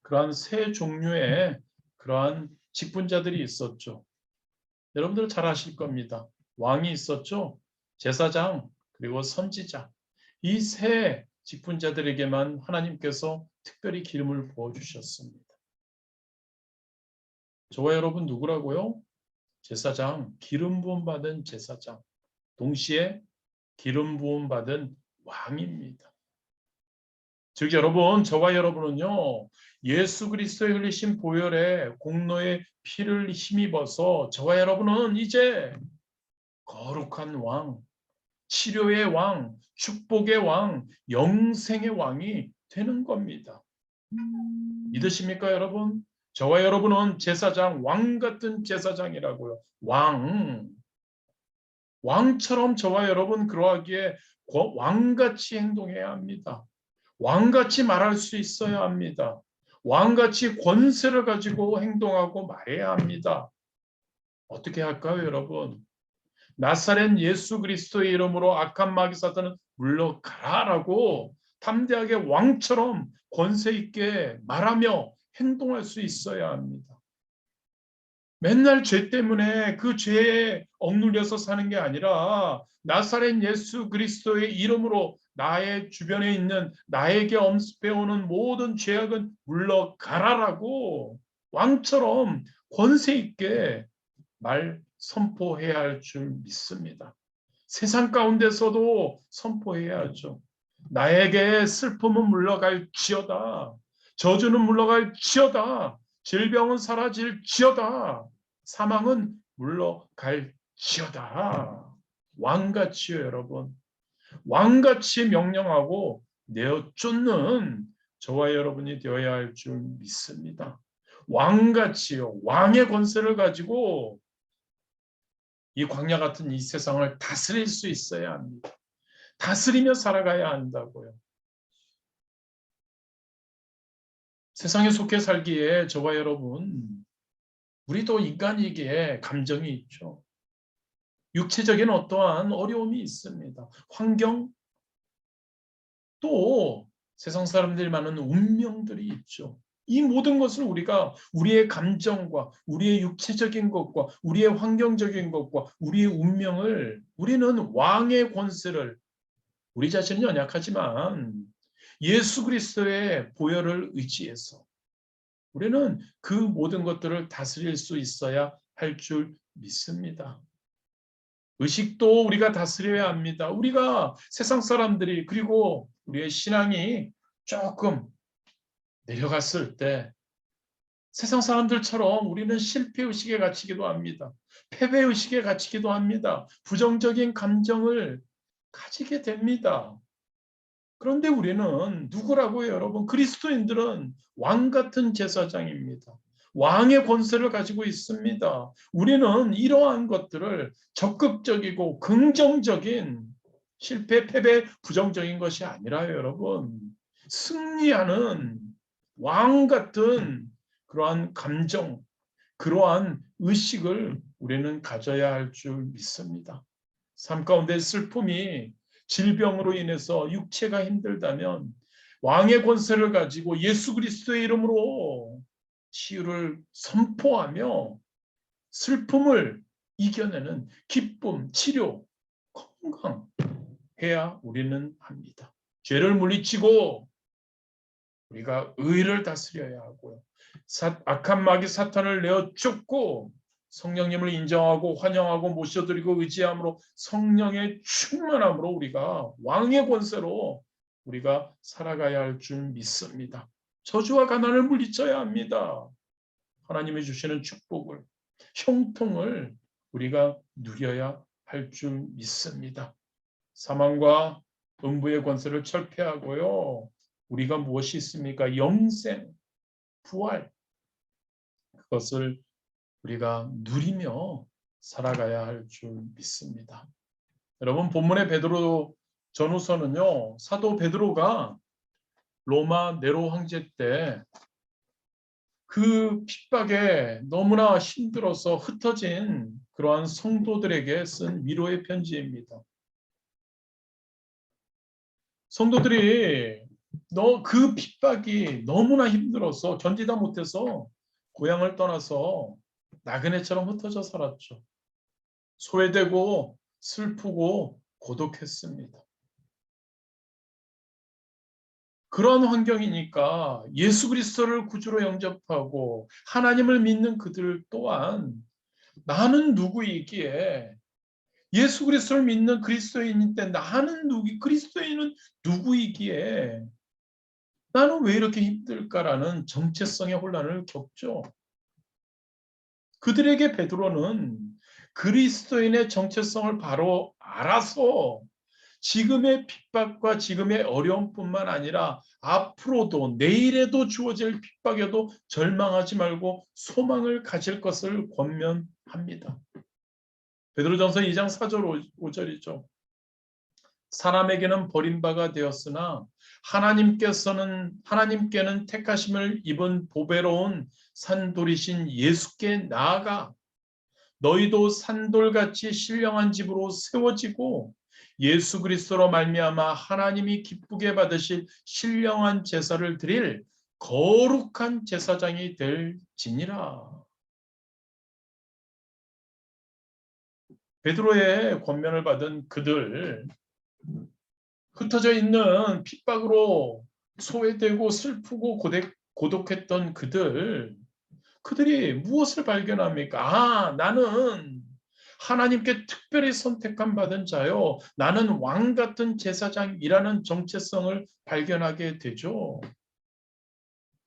A: 그러한 세 종류의 그러한 직분자들이 있었죠. 여러분들 잘 아실 겁니다. 왕이 있었죠. 제사장 그리고 선지자. 이 세 직분자들에게만 하나님께서 특별히 기름을 부어주셨습니다. 저와 여러분 누구라고요? 제사장, 기름 부음 받은 제사장. 동시에 기름 부음 받은 왕입니다. 즉 여러분, 저와 여러분은요. 예수 그리스도의 흘리신 보혈의 공로의 피를 힘입어서 저와 여러분은 이제 거룩한 왕, 치료의 왕, 축복의 왕, 영생의 왕이 되는 겁니다. 믿으십니까 여러분? 저와 여러분은 제사장, 왕 같은 제사장이라고요. 왕처럼 저와 여러분 그러하기에 왕같이 행동해야 합니다. 왕같이 말할 수 있어야 합니다. 왕같이 권세를 가지고 행동하고 말해야 합니다. 어떻게 할까요, 여러분? 나사렛 예수 그리스도의 이름으로 악한 마귀 사탄은 물러가라라고 담대하게 왕처럼 권세 있게 말하며 행동할 수 있어야 합니다. 맨날 죄 때문에 그 죄에 억눌려서 사는 게 아니라 나사렛 예수 그리스도의 이름으로 나의 주변에 있는 나에게 엄습해오는 모든 죄악은 물러가라라고 왕처럼 권세 있게 말 선포해야 할 줄 믿습니다. 세상 가운데서도 선포해야죠. 나에게 슬픔은 물러갈지어다. 저주는 물러갈지어다. 질병은 사라질지어다. 사망은 물러갈지어다. 왕같이요, 여러분. 왕같이 명령하고 내어 쫓는 저와 여러분이 되어야 할 줄 믿습니다. 왕같이요. 왕의 권세를 가지고 이 광야 같은 이 세상을 다스릴 수 있어야 합니다. 다스리며 살아가야 한다고요. 세상에 속해 살기에 저와 여러분, 우리도 인간이기에 감정이 있죠. 육체적인 어떠한 어려움이 있습니다. 환경, 또 세상 사람들이 많은 운명들이 있죠. 이 모든 것을 우리가 우리의 감정과 우리의 육체적인 것과 우리의 환경적인 것과 우리의 운명을 우리는 왕의 권세를 우리 자신은 연약하지만 예수 그리스도의 보혈을 의지해서 우리는 그 모든 것들을 다스릴 수 있어야 할 줄 믿습니다. 의식도 우리가 다스려야 합니다. 우리가 세상 사람들이 그리고 우리의 신앙이 조금 내려갔을 때 세상 사람들처럼 우리는 실패의식에 갇히기도 합니다. 패배의식에 갇히기도 합니다. 부정적인 감정을 가지게 됩니다. 그런데 우리는 누구라고요, 여러분? 그리스도인들은 왕 같은 제사장입니다. 왕의 권세를 가지고 있습니다. 우리는 이러한 것들을 적극적이고 긍정적인 실패, 패배, 부정적인 것이 아니라요, 여러분. 승리하는 왕 같은 그러한 감정, 그러한 의식을 우리는 가져야 할 줄 믿습니다. 삶 가운데 슬픔이 질병으로 인해서 육체가 힘들다면 왕의 권세를 가지고 예수 그리스도의 이름으로 치유를 선포하며 슬픔을 이겨내는 기쁨, 치료, 건강해야 우리는 합니다. 죄를 물리치고 우리가 의를 다스려야 하고요. 악한 마귀 사탄을 내어 쫓고 성령님을 인정하고 환영하고 모셔드리고 의지함으로 성령의 충만함으로 우리가 왕의 권세로 우리가 살아가야 할 줄 믿습니다. 저주와 가난을 물리쳐야 합니다. 하나님이 주시는 축복을, 형통을 우리가 누려야 할 줄 믿습니다. 사망과 음부의 권세를 철폐하고요. 우리가 무엇이 있습니까? 영생, 부활, 그것을 우리가 누리며 살아가야 할 줄 믿습니다. 여러분, 본문의 베드로 전후서는요, 사도 베드로가 로마 네로 황제 때 그 핍박에 너무나 힘들어서 흩어진 그러한 성도들에게 쓴 위로의 편지입니다. 성도들이 그 핍박이 너무나 힘들어서 견디다 못해서 고향을 떠나서 나그네처럼 흩어져 살았죠. 소외되고 슬프고 고독했습니다. 그런 환경이니까 예수 그리스도를 구주로 영접하고 하나님을 믿는 그들 또한 나는 누구이기에 예수 그리스도를 믿는 그리스도인인데 나는 그리스도인은 누구이기에 나는 왜 이렇게 힘들까라는 정체성의 혼란을 겪죠. 그들에게 베드로는 그리스도인의 정체성을 바로 알아서 지금의 핍박과 지금의 어려움뿐만 아니라 앞으로도 내일에도 주어질 핍박에도 절망하지 말고 소망을 가질 것을 권면합니다. 베드로전서 2장 4절 5절이죠. 사람에게는 버림바가 되었으나 하나님께는 택하심을 입은 보배로운 산돌이신 예수께 나아가 너희도 산돌같이 신령한 집으로 세워지고 예수 그리스도로 말미암아 하나님이 기쁘게 받으실 신령한 제사를 드릴 거룩한 제사장이 될지니라. 베드로의 권면을 받은 그들, 흩어져 있는 핍박으로 소외되고 슬프고 고독했던 그들이 무엇을 발견합니까? 아, 나는 하나님께 특별히 선택한 받은 자요. 나는 왕 같은 제사장이라는 정체성을 발견하게 되죠.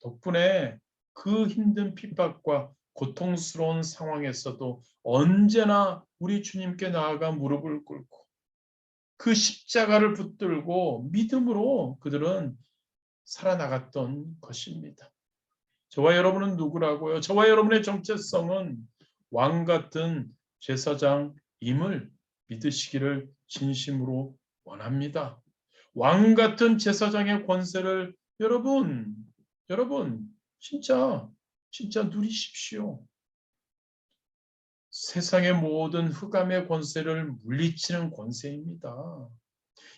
A: 덕분에 그 힘든 핍박과 고통스러운 상황에서도 언제나 우리 주님께 나아가 무릎을 꿇고 그 십자가를 붙들고 믿음으로 그들은 살아나갔던 것입니다. 저와 여러분은 누구라고요? 저와 여러분의 정체성은 왕 같은 제사장임을 믿으시기를 진심으로 원합니다. 왕 같은 제사장의 권세를 여러분 진짜 누리십시오. 세상의 모든 흑암의 권세를 물리치는 권세입니다.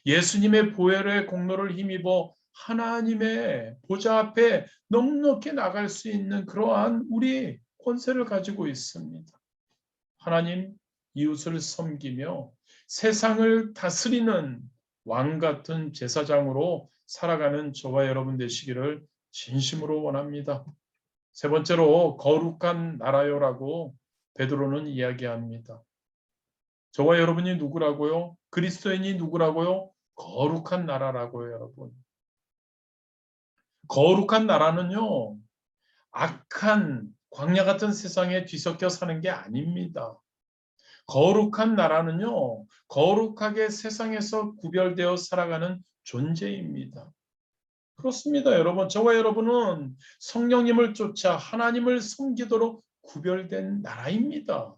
A: 예수님의 보혈의 공로를 힘입어 하나님의 보좌 앞에 넉넉히 나갈 수 있는 그러한 우리 권세를 가지고 있습니다. 하나님, 이웃을 섬기며 세상을 다스리는 왕 같은 제사장으로 살아가는 저와 여러분 되시기를 진심으로 원합니다. 세 번째로 거룩한 나라요라고 베드로는 이야기합니다. 저와 여러분이 누구라고요? 그리스도인이 누구라고요? 거룩한 나라라고요, 여러분. 거룩한 나라는요, 악한 광야 같은 세상에 뒤섞여 사는 게 아닙니다. 거룩한 나라는요, 거룩하게 세상에서 구별되어 살아가는 존재입니다. 그렇습니다, 여러분. 저와 여러분은 성령님을 쫓아 하나님을 섬기도록 구별된 나라입니다.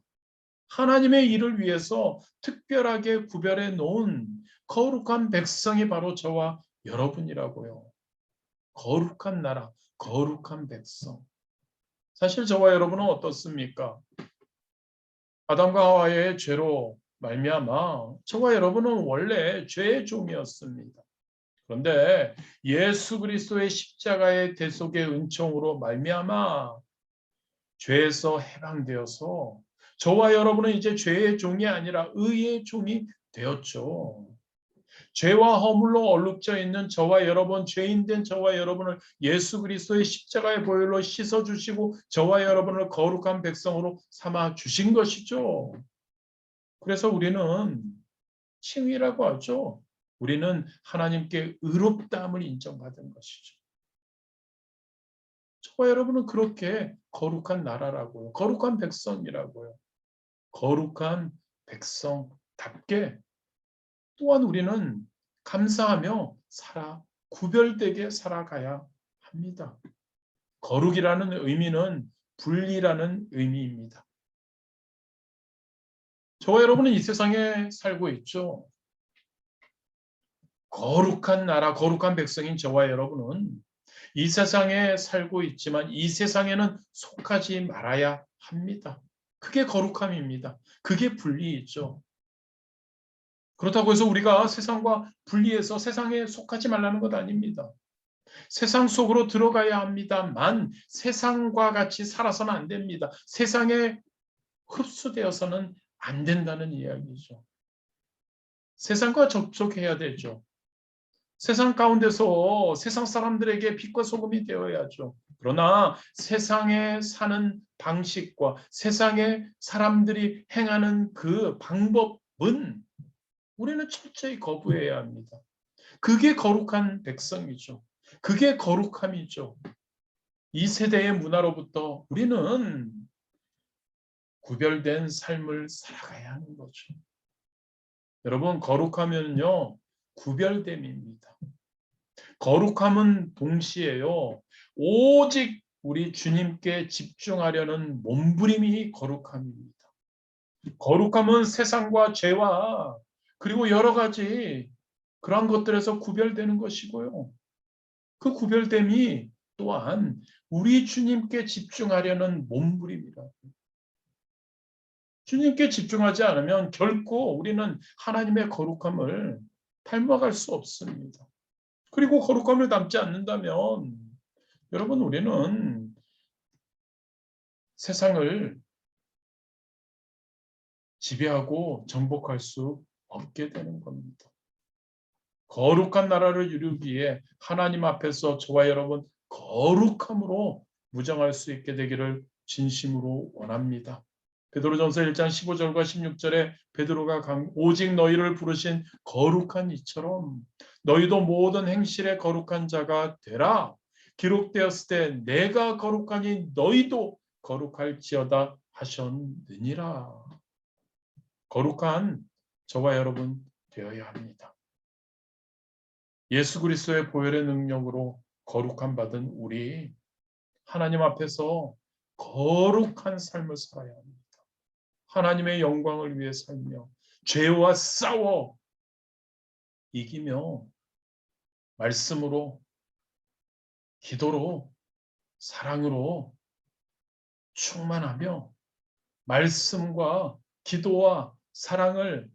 A: 하나님의 일을 위해서 특별하게 구별해 놓은 거룩한 백성이 바로 저와 여러분이라고요. 거룩한 나라, 거룩한 백성. 사실 저와 여러분은 어떻습니까? 아담과 하와의 죄로 말미암아 저와 여러분은 원래 죄의 종이었습니다. 그런데 예수 그리스도의 십자가의 대속의 은총으로 말미암아 죄에서 해방되어서 저와 여러분은 이제 죄의 종이 아니라 의의 종이 되었죠. 죄와 허물로 얼룩져 있는 저와 여러분, 죄인된 저와 여러분을 예수 그리스도의 십자가의 보혈로 씻어주시고 저와 여러분을 거룩한 백성으로 삼아 주신 것이죠. 그래서 우리는 칭의라고 하죠. 우리는 하나님께 의롭다함을 인정받은 것이죠. 저와 여러분은 그렇게 거룩한 나라라고요. 거룩한 백성이라고요. 거룩한 백성답게 또한 우리는 감사하며 구별되게 살아가야 합니다. 거룩이라는 의미는 분리라는 의미입니다. 저와 여러분은 이 세상에 살고 있죠. 거룩한 나라, 거룩한 백성인 저와 여러분은 이 세상에 살고 있지만 이 세상에는 속하지 말아야 합니다. 그게 거룩함입니다. 그게 분리있죠. 그렇다고 해서 우리가 세상과 분리해서 세상에 속하지 말라는 것 아닙니다. 세상 속으로 들어가야 합니다만 세상과 같이 살아서는 안 됩니다. 세상에 흡수되어서는 안 된다는 이야기죠. 세상과 접촉해야 되죠. 세상 가운데서 세상 사람들에게 빛과 소금이 되어야죠. 그러나 세상에 사는 방식과 세상에 사람들이 행하는 그 방법은 우리는 철저히 거부해야 합니다. 그게 거룩한 백성이죠. 그게 거룩함이죠. 이 세대의 문화로부터 우리는 구별된 삶을 살아가야 하는 거죠. 여러분, 거룩하면요, 구별됨입니다. 거룩함은 동시에요. 오직 우리 주님께 집중하려는 몸부림이 거룩함입니다. 거룩함은 세상과 죄와 그리고 여러 가지 그러한 것들에서 구별되는 것이고요. 그 구별됨이 또한 우리 주님께 집중하려는 몸부림이라고. 주님께 집중하지 않으면 결코 우리는 하나님의 거룩함을 닮아갈 수 없습니다. 그리고 거룩함을 담지 않는다면 여러분 우리는 세상을 지배하고 정복할 수 없게 되는 겁니다. 거룩한 나라를 이루기 위해 하나님 앞에서 저와 여러분 거룩함으로 무장할 수 있게 되기를 진심으로 원합니다. 베드로전서 1장 15절과 16절에 베드로가 오직 너희를 부르신 거룩한 이처럼 너희도 모든 행실에 거룩한 자가 되라. 기록되었을 때 내가 거룩하니 너희도 거룩할지어다 하셨느니라. 거룩한 저와 여러분 되어야 합니다. 예수 그리스도의 보혈의 능력으로 거룩함 받은 우리 하나님 앞에서 거룩한 삶을 살아야 합니다. 하나님의 영광을 위해 살며 죄와 싸워 이기며 말씀으로 기도로 사랑으로 충만하며 말씀과 기도와 사랑을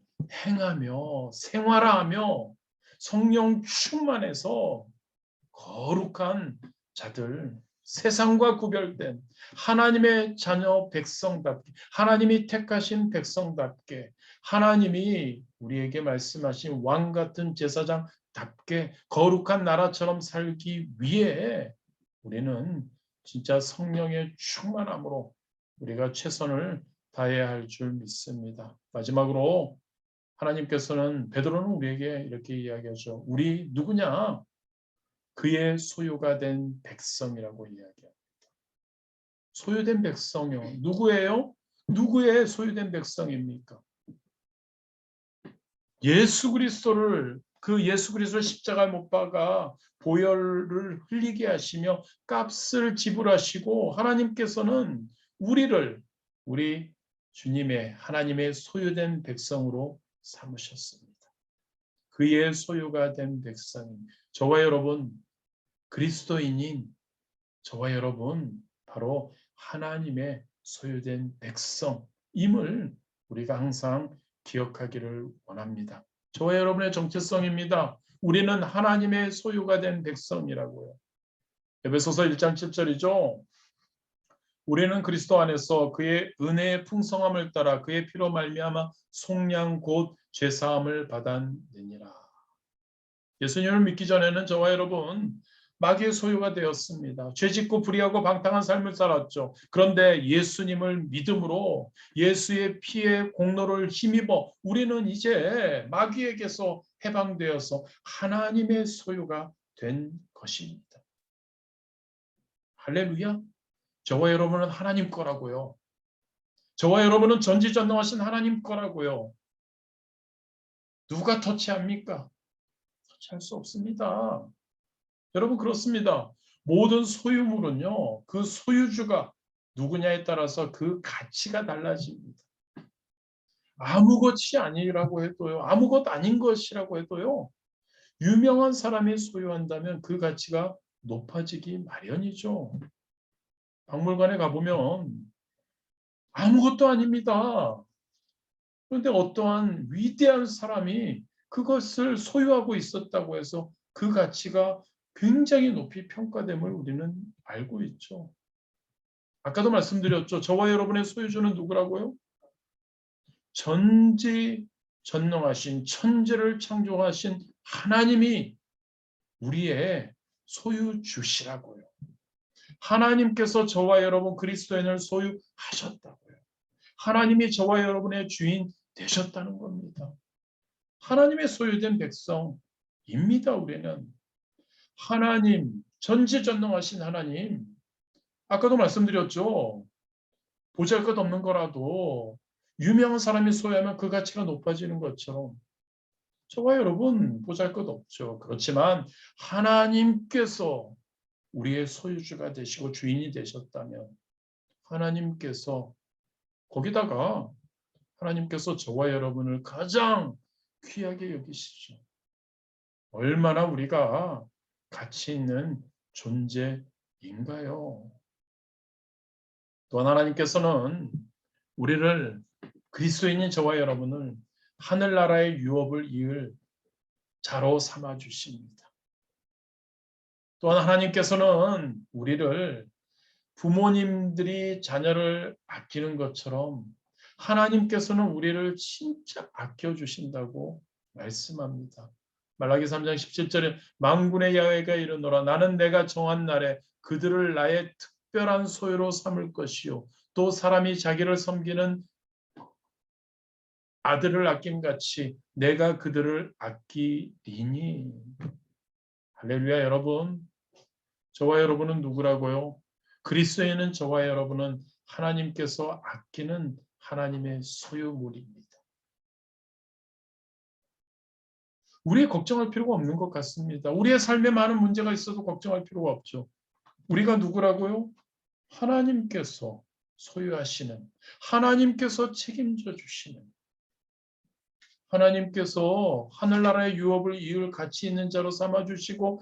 A: 행하며 생활하며 성령 충만해서 거룩한 자들, 세상과 구별된 하나님의 자녀 백성답게, 하나님이 택하신 백성답게, 하나님이 우리에게 말씀하신 왕 같은 제사장답게 거룩한 나라처럼 살기 위해 우리는 진짜 성령의 충만함으로 우리가 최선을 다해야 할 줄 믿습니다. 마지막으로 하나님께서는 베드로는 우리에게 이렇게 이야기하죠. 우리 누구냐? 그의 소유가 된 백성이라고 이야기합니다. 소유된 백성이요. 누구예요? 누구의 소유된 백성입니까? 예수 그리스도를 그 예수 그리스도를 십자가에 못 박아 보혈을 흘리게 하시며 값을 지불하시고 하나님께서는 우리를 우리 주님의 하나님의 소유된 백성으로 삼으셨습니다. 그의 소유가 된 백성인 저와 여러분 그리스도인인 저와 여러분 바로 하나님의 소유된 백성임을 우리가 항상 기억하기를 원합니다. 저와 여러분의 정체성입니다. 우리는 하나님의 소유가 된 백성이라고요. 에베소서 1장 7절이죠. 우리는 그리스도 안에서 그의 은혜의 풍성함을 따라 그의 피로 말미암아 속량 곧 죄사함을 받았느니라. 예수님을 믿기 전에는 저와 여러분 마귀의 소유가 되었습니다. 죄짓고 불의하고 방탕한 삶을 살았죠. 그런데 예수님을 믿음으로 예수의 피의 공로를 힘입어 우리는 이제 마귀에게서 해방되어서 하나님의 소유가 된 것입니다. 할렐루야. 저와 여러분은 하나님 거라고요. 저와 여러분은 전지전능하신 하나님 거라고요. 누가 터치합니까? 터치할 수 없습니다. 여러분 그렇습니다. 모든 소유물은요. 그 소유주가 누구냐에 따라서 그 가치가 달라집니다. 아무것이 아니라고 해도요. 아무것 아닌 것이라고 해도요. 유명한 사람이 소유한다면 그 가치가 높아지기 마련이죠. 박물관에 가보면 아무것도 아닙니다. 그런데 어떠한 위대한 사람이 그것을 소유하고 있었다고 해서 그 가치가 굉장히 높이 평가됨을 우리는 알고 있죠. 아까도 말씀드렸죠. 저와 여러분의 소유주는 누구라고요? 전지전능하신 천지를 창조하신 하나님이 우리의 소유주시라고요. 하나님께서 저와 여러분 그리스도인을 소유하셨다고요. 하나님이 저와 여러분의 주인 되셨다는 겁니다. 하나님의 소유된 백성입니다. 우리는 하나님, 전지전능하신 하나님, 아까도 말씀드렸죠. 보잘것없는 거라도 유명한 사람이 소유하면 그 가치가 높아지는 것처럼 저와 여러분 보잘것없죠. 그렇지만 하나님께서 우리의 소유주가 되시고 주인이 되셨다면 하나님께서 거기다가 하나님께서 저와 여러분을 가장 귀하게 여기시죠. 얼마나 우리가 가치 있는 존재인가요? 또한 하나님께서는 우리를 그리스도인인 저와 여러분을 하늘나라의 유업을 이을 자로 삼아 주십니다. 또한 하나님께서는 우리를 부모님들이 자녀를 아끼는 것처럼 하나님께서는 우리를 진짜 아껴주신다고 말씀합니다. 말라기 3장 17절에 만군의 야훼가 이르노라 나는 내가 정한 날에 그들을 나의 특별한 소유로 삼을 것이요 또 사람이 자기를 섬기는 아들을 아낌같이 내가 그들을 아끼리니. 할렐루야. 여러분, 저와 여러분은 누구라고요? 그리스도인은 저와 여러분은 하나님께서 아끼는 하나님의 소유물입니다. 우리의 걱정할 필요가 없는 것 같습니다. 우리의 삶에 많은 문제가 있어도 걱정할 필요가 없죠. 우리가 누구라고요? 하나님께서 소유하시는, 하나님께서 책임져 주시는, 하나님께서 하늘나라의 유업을 이을 가치 있는 자로 삼아주시고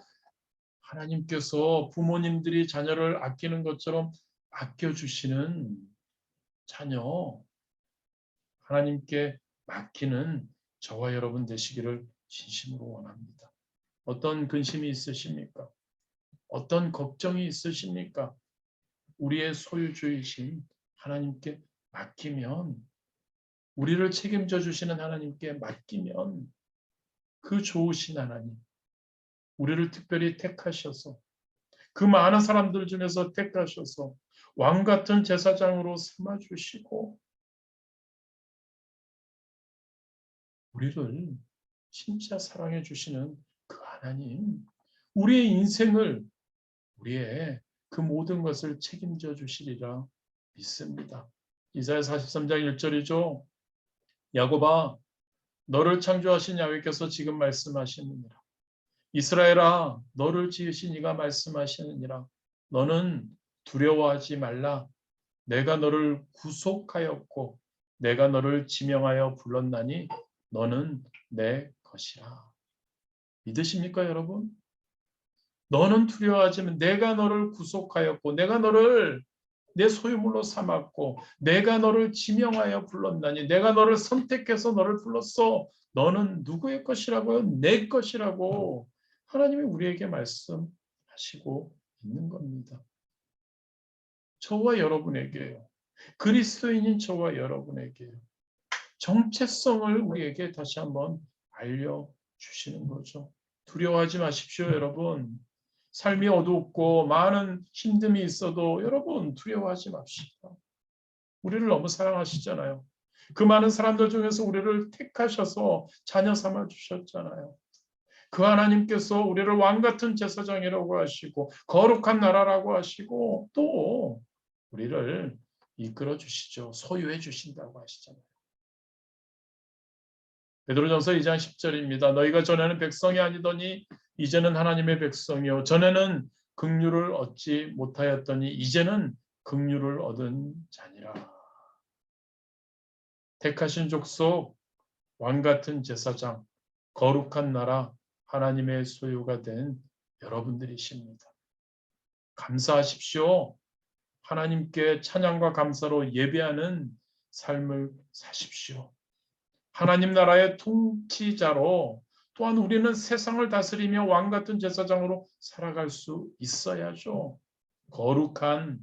A: 하나님께서 부모님들이 자녀를 아끼는 것처럼 아껴주시는 자녀, 하나님께 맡기는 저와 여러분 되시기를 진심으로 원합니다. 어떤 근심이 있으십니까? 어떤 걱정이 있으십니까? 우리의 소유주이신 하나님께 맡기면, 우리를 책임져 주시는 하나님께 맡기면 그 좋으신 하나님, 우리를 특별히 택하셔서 그 많은 사람들 중에서 택하셔서 왕 같은 제사장으로 삼아주시고 우리를 진짜 사랑해 주시는 그 하나님, 우리의 인생을, 우리의 그 모든 것을 책임져 주시리라 믿습니다. 이사야 43장 1절이죠. 야곱아 너를 창조하신 야훼께서 지금 말씀하시느니라. 이스라엘아 너를 지으신 이가 말씀하시느니라. 너는 두려워하지 말라. 내가 너를 구속하였고 내가 너를 지명하여 불렀나니 너는 내 것이라. 믿으십니까 여러분? 너는 두려워하지 마. 내가 너를 구속하였고 내가 너를 내 소유물로 삼았고 내가 너를 지명하여 불렀나니 내가 너를 선택해서 너를 불렀어. 너는 누구의 것이라고요? 내 것이라고 하나님이 우리에게 말씀하시고 있는 겁니다. 저와 여러분에게요. 그리스도인인 저와 여러분에게요. 정체성을 우리에게 다시 한번 알려주시는 거죠. 두려워하지 마십시오, 여러분. 삶이 어둡고 많은 힘듦이 있어도 여러분 두려워하지 맙시다. 우리를 너무 사랑하시잖아요. 그 많은 사람들 중에서 우리를 택하셔서 자녀 삼아 주셨잖아요. 그 하나님께서 우리를 왕같은 제사장이라고 하시고 거룩한 나라라고 하시고 또 우리를 이끌어 주시죠. 소유해 주신다고 하시잖아요. 베드로전서 2장 10절입니다. 너희가 전에는 백성이 아니더니 이제는 하나님의 백성이요 전에는 긍휼을 얻지 못하였더니 이제는 긍휼을 얻은 자니라. 택하신 족속, 왕같은 제사장, 거룩한 나라, 하나님의 소유가 된 여러분들이십니다. 감사하십시오. 하나님께 찬양과 감사로 예배하는 삶을 사십시오. 하나님 나라의 통치자로 또한 우리는 세상을 다스리며 왕 같은 제사장으로 살아갈 수 있어야죠. 거룩한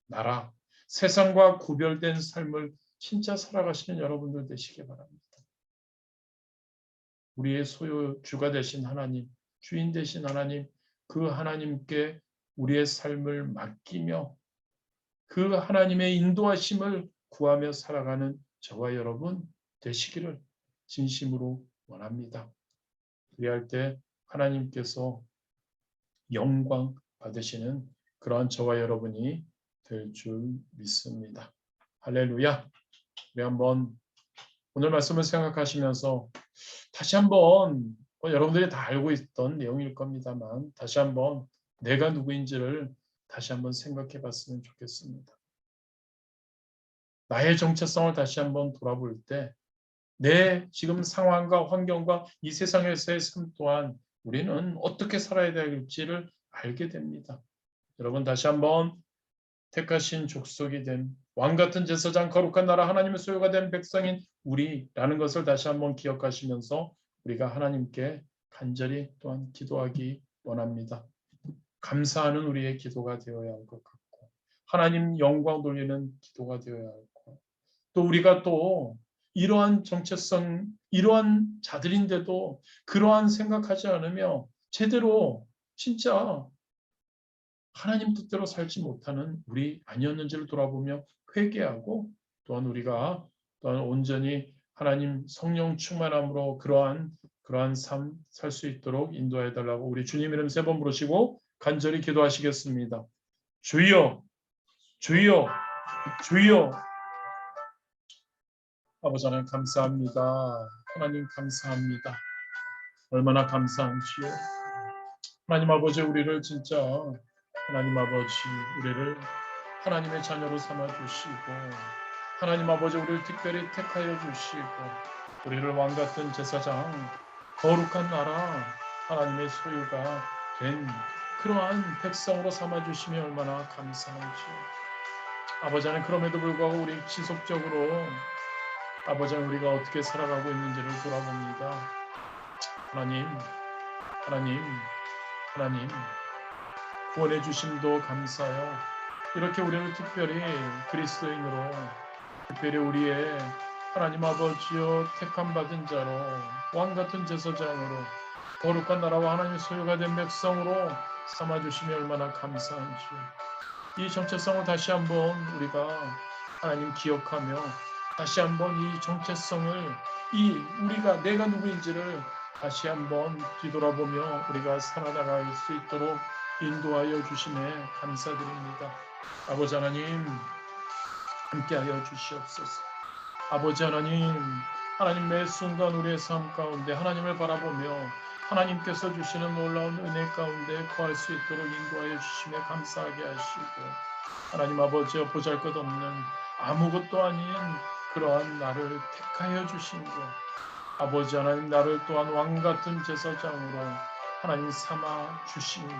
A: 나라, 세상과 구별된 삶을 진짜 살아가시는 여러분들 되시기 바랍니다. 우리의 소유주가 되신 하나님, 주인 되신 하나님, 그 하나님께 우리의 삶을 맡기며 그 하나님의 인도하심을 구하며 살아가는 저와 여러분 되시기를 진심으로 원합니다. 그리할 때 하나님께서 영광 받으시는 그러한 저와 여러분이 될 줄 믿습니다. 할렐루야. 우리 한번 오늘 말씀을 생각하시면서 다시 한번 여러분들이 다 알고 있던 내용일 겁니다만 다시 한번 내가 누구인지를 다시 한번 생각해 봤으면 좋겠습니다. 나의 정체성을 다시 한번 돌아볼 때 내 지금 상황과 환경과 이 세상에서의 삶 또한 우리는 어떻게 살아야 될지를 알게 됩니다. 여러분 다시 한번 택하신 족속이 된 왕같은 제사장 거룩한 나라 하나님의 소유가 된 백성인 우리라는 것을 다시 한번 기억하시면서 우리가 하나님께 간절히 또한 기도하기 원합니다. 감사하는 우리의 기도가 되어야 할 것 같고 하나님 영광 돌리는 기도가 되어야 할 것 같고 또 우리가 또 이러한 정체성 이러한 자들인데도 그러한 생각하지 않으며 제대로 진짜 하나님 뜻대로 살지 못하는 우리 아니었는지를 돌아보며 회개하고 또한 우리가 또한 온전히 하나님 성령 충만함으로 그러한 삶 살 수 있도록 인도해 달라고 우리 주님 이름 3번 부르시고 간절히 기도하시겠습니다. 주여, 주여, 주여. 아버지 하나님 감사합니다. 하나님 감사합니다. 얼마나 감사한지요. 하나님 아버지 우리를 진짜 하나님 아버지 우리를 하나님의 자녀로 삼아 주시고 하나님 아버지 우리를 특별히 택하여 주시고 우리를 왕같은 제사장 거룩한 나라 하나님의 소유가 된 그러한 백성으로 삼아 주시면 얼마나 감사한지요. 아버지 하나님 그럼에도 불구하고 우리 지속적으로 아버지 하나님 우리가 어떻게 살아가고 있는지를 돌아봅니다. 하나님 하나님 하나님 구원해 주심도 감사요. 이렇게 우리를 특별히 그리스도인으로 특별히 우리의 하나님 아버지여 택함 받은 자로 왕같은 제사장으로 거룩한 나라와 하나님의 소유가 된 백성으로 삼아 주시면 얼마나 감사한지 이 정체성을 다시 한번 우리가 하나님 기억하며 다시 한번 이 정체성을 우리가 내가 누구인지를 다시 한번 뒤돌아보며 우리가 살아나갈 수 있도록 인도하여 주심에 감사드립니다. 아버지 하나님 함께하여 주시옵소서. 아버지 하나님 매 순간 우리의 삶 가운데 하나님을 바라보며 하나님께서 주시는 놀라운 은혜 가운데 거할 수 있도록 인도하여 주심에 감사하게 하시고 하나님 아버지 보잘것없는 아무것도 아닌 그러한 나를 택하여 주신 것 아버지 하나님 나를 또한 왕같은 제사장으로 하나님 삼아 주신 것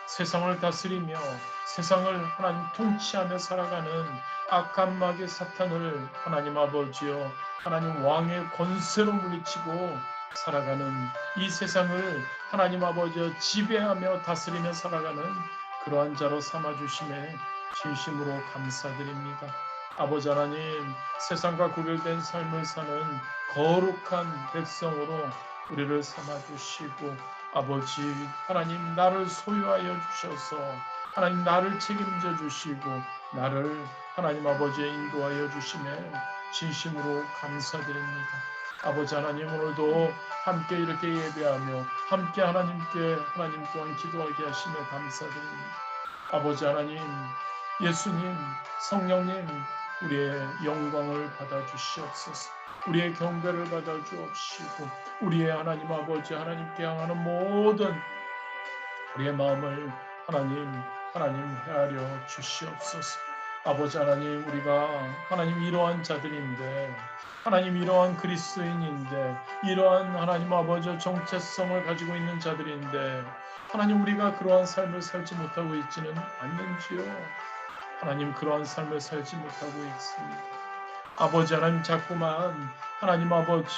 A: 세상을 다스리며 세상을 하나님 통치하며 살아가는 악한 마귀 사탄을 하나님 아버지여 하나님 왕의 권세로 물리치고 살아가는 이 세상을 하나님 아버지여 지배하며 다스리며 살아가는 그러한 자로 삼아주심에 진심으로 감사드립니다. 아버지 하나님 세상과 구별된 삶을 사는 거룩한 백성으로 우리를 삼아주시고 아버지 하나님 나를 소유하여 주셔서 하나님 나를 책임져 주시고 나를 하나님 아버지의 인도하여 주심에 진심으로 감사드립니다. 아버지 하나님 오늘도 함께 이렇게 예배하며 함께 하나님 또한 기도하게 하시며 감사드립니다. 아버지 하나님 예수님 성령님 우리의 영광을 받아주시옵소서. 우리의 경배를 받아주옵시고 우리의 하나님 아버지 하나님께 향하는 모든 우리의 마음을 하나님 헤아려 주시옵소서. 아버지 하나님 우리가 하나님 이러한 자들인데 하나님 이러한 그리스도인인데 이러한 하나님 아버지 정체성을 가지고 있는 자들인데 하나님 우리가 그러한 삶을 살지 못하고 있지는 않는지요. 하나님 그러한 삶을 살지 못하고 있습니다. 아버지 하나님 자꾸만 하나님 아버지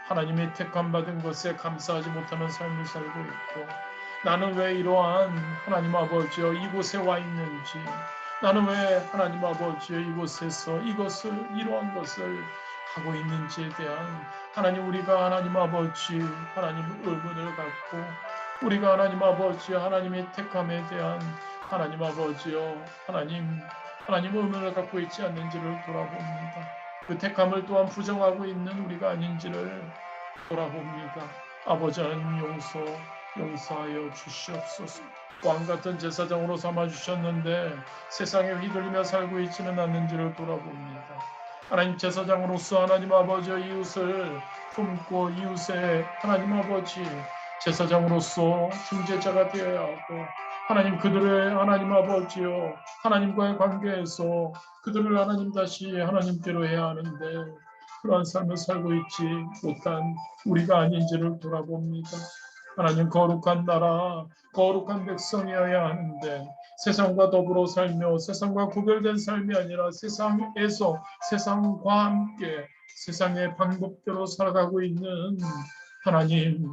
A: 하나님의 택함 받은 것에 감사하지 못하는 삶을 살고 있고 나는 왜 이러한 하나님 아버지여 이곳에 와 있는지 나는 왜 하나님 아버지여 이곳에서 이러한 것을 하고 있는지에 대한 하나님 우리가 하나님 아버지 하나님 의문을 갖고 우리가 하나님 아버지 하나님의 택함에 대한 하나님 아버지여 하나님 의문을 갖고 있지 않는지를 돌아봅니다. 그 택함을 또한 부정하고 있는 우리가 아닌지를 돌아봅니다. 아버지 하나님 용서하여 주시옵소서. 왕같은 제사장으로 삼아주셨는데 세상에 휘둘리며 살고 있지는 않는지를 돌아봅니다. 하나님 제사장으로서 하나님 아버지의 이웃을 품고 이웃의 하나님 아버지 제사장으로서 중재자가 되어야 하고 하나님 그들의 하나님 아버지요 하나님과의 관계에서 그들을 하나님 다시 하나님께로 해야 하는데 그러한 삶을 살고 있지 못한 우리가 아닌지를 돌아봅니다. 하나님 거룩한 나라 거룩한 백성이어야 하는데 세상과 더불어 살며 세상과 구별된 삶이 아니라 세상에서 세상과 함께 세상의 방법대로 살아가고 있는 하나님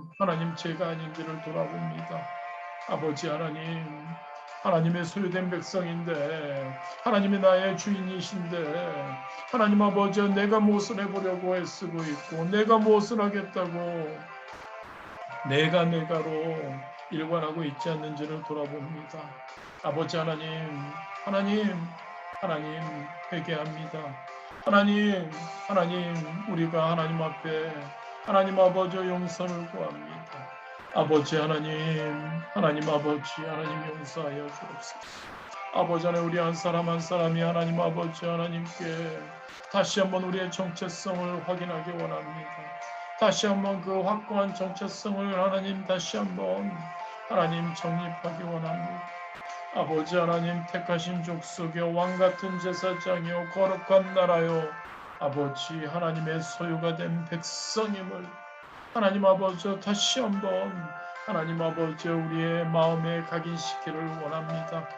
A: 죄가 아닌지를 돌아봅니다. 아버지 하나님의 소유된 백성인데 하나님이 나의 주인이신데 하나님 아버지 내가 무엇을 해보려고 애쓰고 있고 내가 무엇을 하겠다고 내가로 일관하고 있지 않는지를 돌아봅니다. 아버지 하나님 회개합니다. 하나님 우리가 하나님 앞에 하나님 아버지 용서를 구합니다. 아버지 하나님 용서하여 주옵소서. 아버지 하나님 우리 한 사람 한 사람이 하나님 아버지 하나님께 다시 한번 우리의 정체성을 확인하기 원합니다. 다시 한번 그 확고한 정체성을 하나님 다시 한번 하나님 정립하기 원합니다. 아버지 하나님 택하신 족속이요 왕같은 제사장이요 거룩한 나라요 아버지 하나님의 소유가 된 백성임을 하나님 아버지 다시 한번 하나님 아버지 우리의 마음에 각인시키기를 원합니다.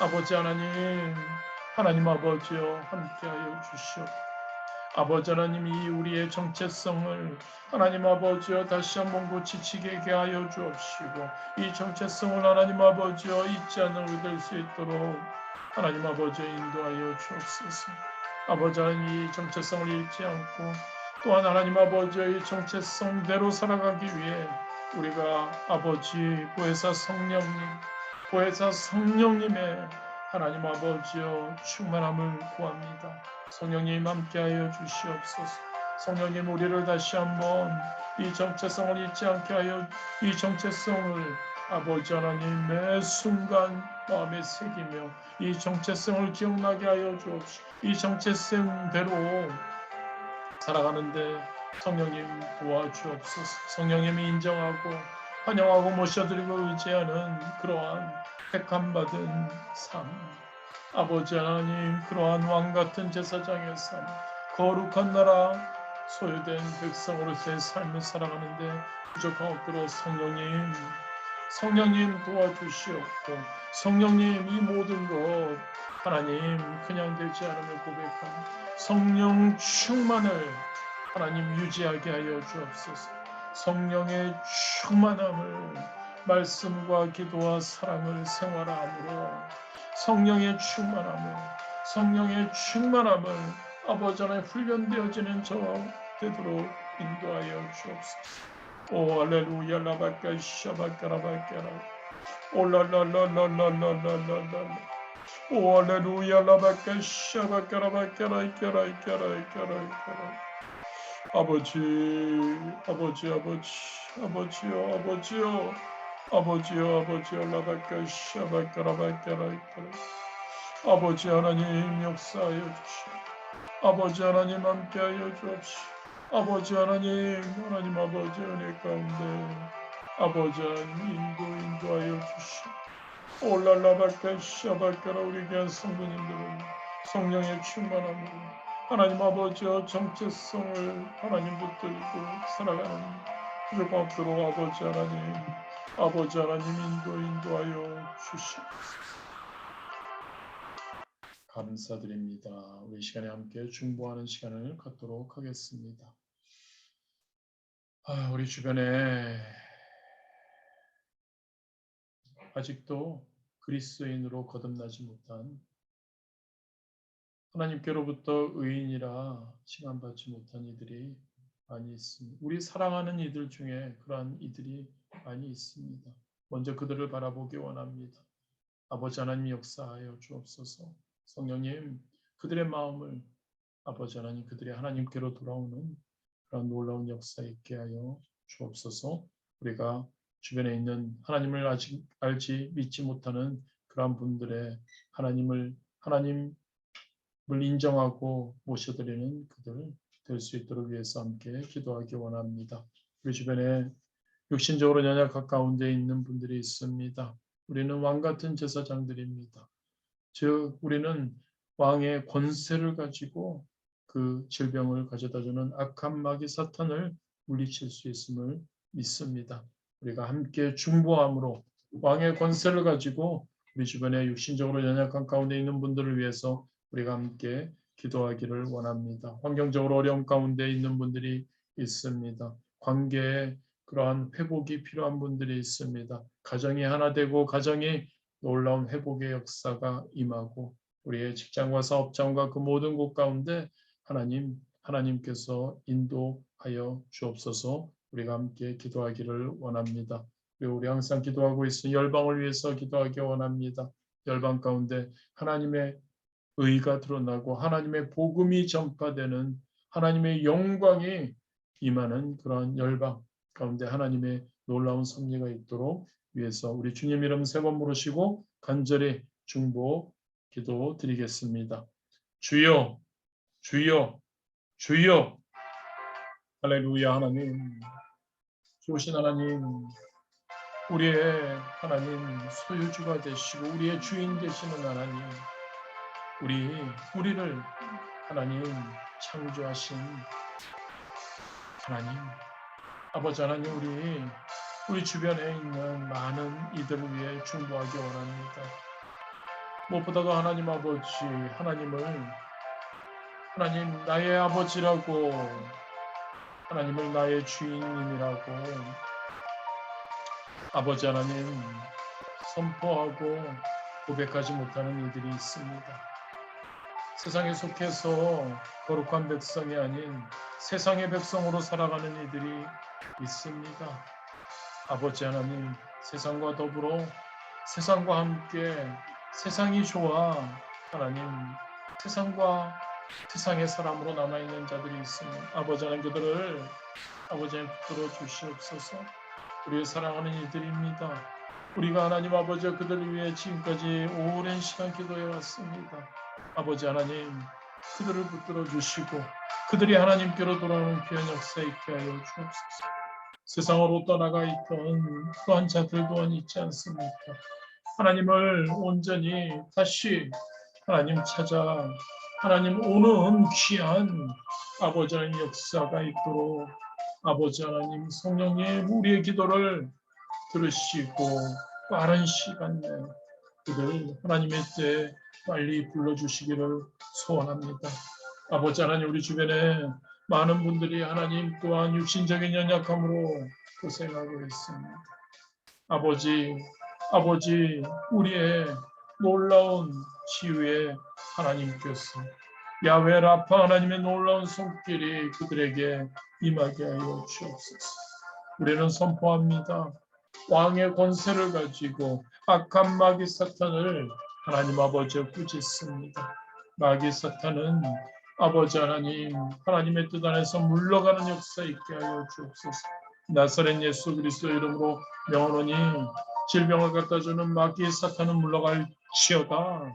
A: 아버지 하나님 아버지여 함께하여 주시옵소서. 아버지 하나님이 우리의 정체성을 하나님 아버지여 다시 한번 고치시게 하여 주옵시고 이 정체성을 하나님 아버지여 잊지 않는 우리 될 수 있도록 하나님 아버지여 인도하여 주옵소서. 아버지 하나님 이 정체성을 잃지 않고 또한 하나님 아버지의 이 정체성대로 살아가기 위해 우리가 아버지 보혜사 성령님의 하나님 아버지여 충만함을 구합니다. 성령님 함께하여 주시옵소서. 성령님 우리를 다시 한번 이 정체성을 잊지 않게 하여 이 정체성을 아버지 하나님 매 순간 마음에 새기며 이 정체성을 기억나게 하여 주옵시고 이 정체성대로 살아가는데 성령님 도와주옵소서. 성령님이 인정하고 환영하고 모셔드리고 의지하는 그러한 택함받은 삶 아버지 하나님 그러한 왕같은 제사장의 삶 거룩한 나라 소유된 백성으로서의 삶을 살아가는데 부족한 없도록 성령님 도와주시옵고 성령님 이 모든 것 하나님 그냥 되지 않음을 고백합니다. 성령 충만을 하나님 유지하게 하여 주옵소서. 성령의 충만함을 말씀과 기도와 사랑을 생활함으로 성령의 충만함을 아버지 안에 훈련되어지는 저 되도록 인도하여 주옵소서. 오 할렐루야 라바까 샤바까라바까라 올랄랄랄랄랄랄랄랄라 오 할렐루야 라바까 샤바까라바까라 이까라 아버지요 라바까 샤바까라바까라 이까라 아버지 하나님 역사하여 주시오. 아버지 하나님 함께하여 주옵시오. 아버지 하나님 아버지 은혜 가운데 아버지 하나님 인도하여 주시오. 올랄라바카 샤바카라 우리 귀한 성도님들은 성령의 충만함으로 하나님 아버지와 정체성을 하나님 붙들고 살아가는 부족함 없도록 아버지 하나님 인도하여 주시옵소서. 감사드립니다. 우리 시간에 함께 중보하는 시간을 갖도록 하겠습니다. 우리 주변에 아직도 그리스도인으로 거듭나지 못한 하나님께로부터 의인이라 칭함받지 못한 이들이 많이 있습니다. 우리 사랑하는 이들 중에 그러한 이들이 많이 있습니다. 먼저 그들을 바라보기 원합니다. 아버지 하나님 역사하여 주옵소서. 성령님 그들의 마음을 아버지 하나님 그들의 하나님께로 돌아오는 그런 놀라운 역사 있게 하여 주옵소서. 우리가 주변에 있는 하나님을 아직 알지 믿지 못하는 그러한 분들의 하나님 인정하고 모셔드리는 그들 될 수 있도록 위해서 함께 기도하기 원합니다. 우리 주변에 육신적으로 연약한 가운데 있는 분들이 있습니다. 우리는 왕 같은 제사장들입니다. 즉 우리는 왕의 권세를 가지고 그 질병을 가져다주는 악한 마귀 사탄을 물리칠 수 있음을 믿습니다. 우리가 함께 중보함으로 왕의 권세를 가지고 우리 주변에 육신적으로 연약한 가운데 있는 분들을 위해서 우리가 함께 기도하기를 원합니다. 환경적으로 어려움 가운데 있는 분들이 있습니다. 관계에 그러한 회복이 필요한 분들이 있습니다. 가정이 하나 되고 가정이 놀라운 회복의 역사가 임하고 우리의 직장과 사업장과 그 모든 곳 가운데 하나님께서 인도하여 주옵소서. 우리가 함께 기도하기를 원합니다. 그리고 우리 항상 기도하고 있으니 열방을 위해서 기도하기 원합니다. 열방 가운데 하나님의 의가 드러나고 하나님의 복음이 전파되는 하나님의 영광이 임하는 그러한 열방 가운데 하나님의 놀라운 섭리가 있도록 위해서 우리 주님 이름 세 번 부르시고 간절히 중보 기도 드리겠습니다. 주여, 주여, 주여. 할렐루야. 하나님, 좋으신 하나님, 우리의 하나님 소유주가 되시고 우리의 주인 되시는 하나님, 우리를 하나님 창조하신 하나님, 아버지 하나님, 우리 주변에 있는 많은 이들을 위해 중보하기 원합니다. 무엇보다도 하나님 아버지, 하나님 나의 아버지라고, 하나님을 나의 주인님이라고 아버지 하나님 선포하고 고백하지 못하는 이들이 있습니다. 세상에 속해서 거룩한 백성이 아닌 세상의 백성으로 살아가는 이들이 있습니다. 아버지 하나님, 세상과 더불어 세상과 함께 세상이 좋아 하나님 세상과 세상의 사람으로 남아있는 자들이 있습니다. 아버지 하나님 그들을 아버지 하나님 붙들어 주시옵소서. 우리의 사랑하는 이들입니다. 우리가 하나님 아버지 그들을 위해 지금까지 오랜 시간 기도해 왔습니다. 아버지 하나님 그들을 붙들어 주시고 그들이 하나님께로 돌아오는 귀한 역사 있게 하여 주옵소서. 세상으로 떠나가 있던 그러한 자들 또한 있지 않습니까? 하나님을 온전히 다시 하나님 찾아 하나님 오는 귀한 아버지 하나님 역사가 있도록 아버지 하나님 성령님 우리의 기도를 들으시고 빠른 시간 내에 그들 하나님의 때에 빨리 불러주시기를 소원합니다. 아버지 하나님 우리 주변에 많은 분들이 하나님 또한 육신적인 연약함으로 고생하고 있습니다. 아버지 우리의 놀라운 치유에 하나님께서 야훼 라파 하나님의 놀라운 손길이 그들에게 임하게 하여 주옵소서. 우리는 선포합니다. 왕의 권세를 가지고 악한 마귀 사탄을 하나님 아버지에 꾸짖습니다. 마귀 사탄은 아버지 하나님 하나님의 뜻 안에서 물러가는 역사 있게 하여 주옵소서. 나사렛 예수 그리스도 이름으로 명하노니 질병을 갖다주는 마귀 사탄은 물러갈지어다.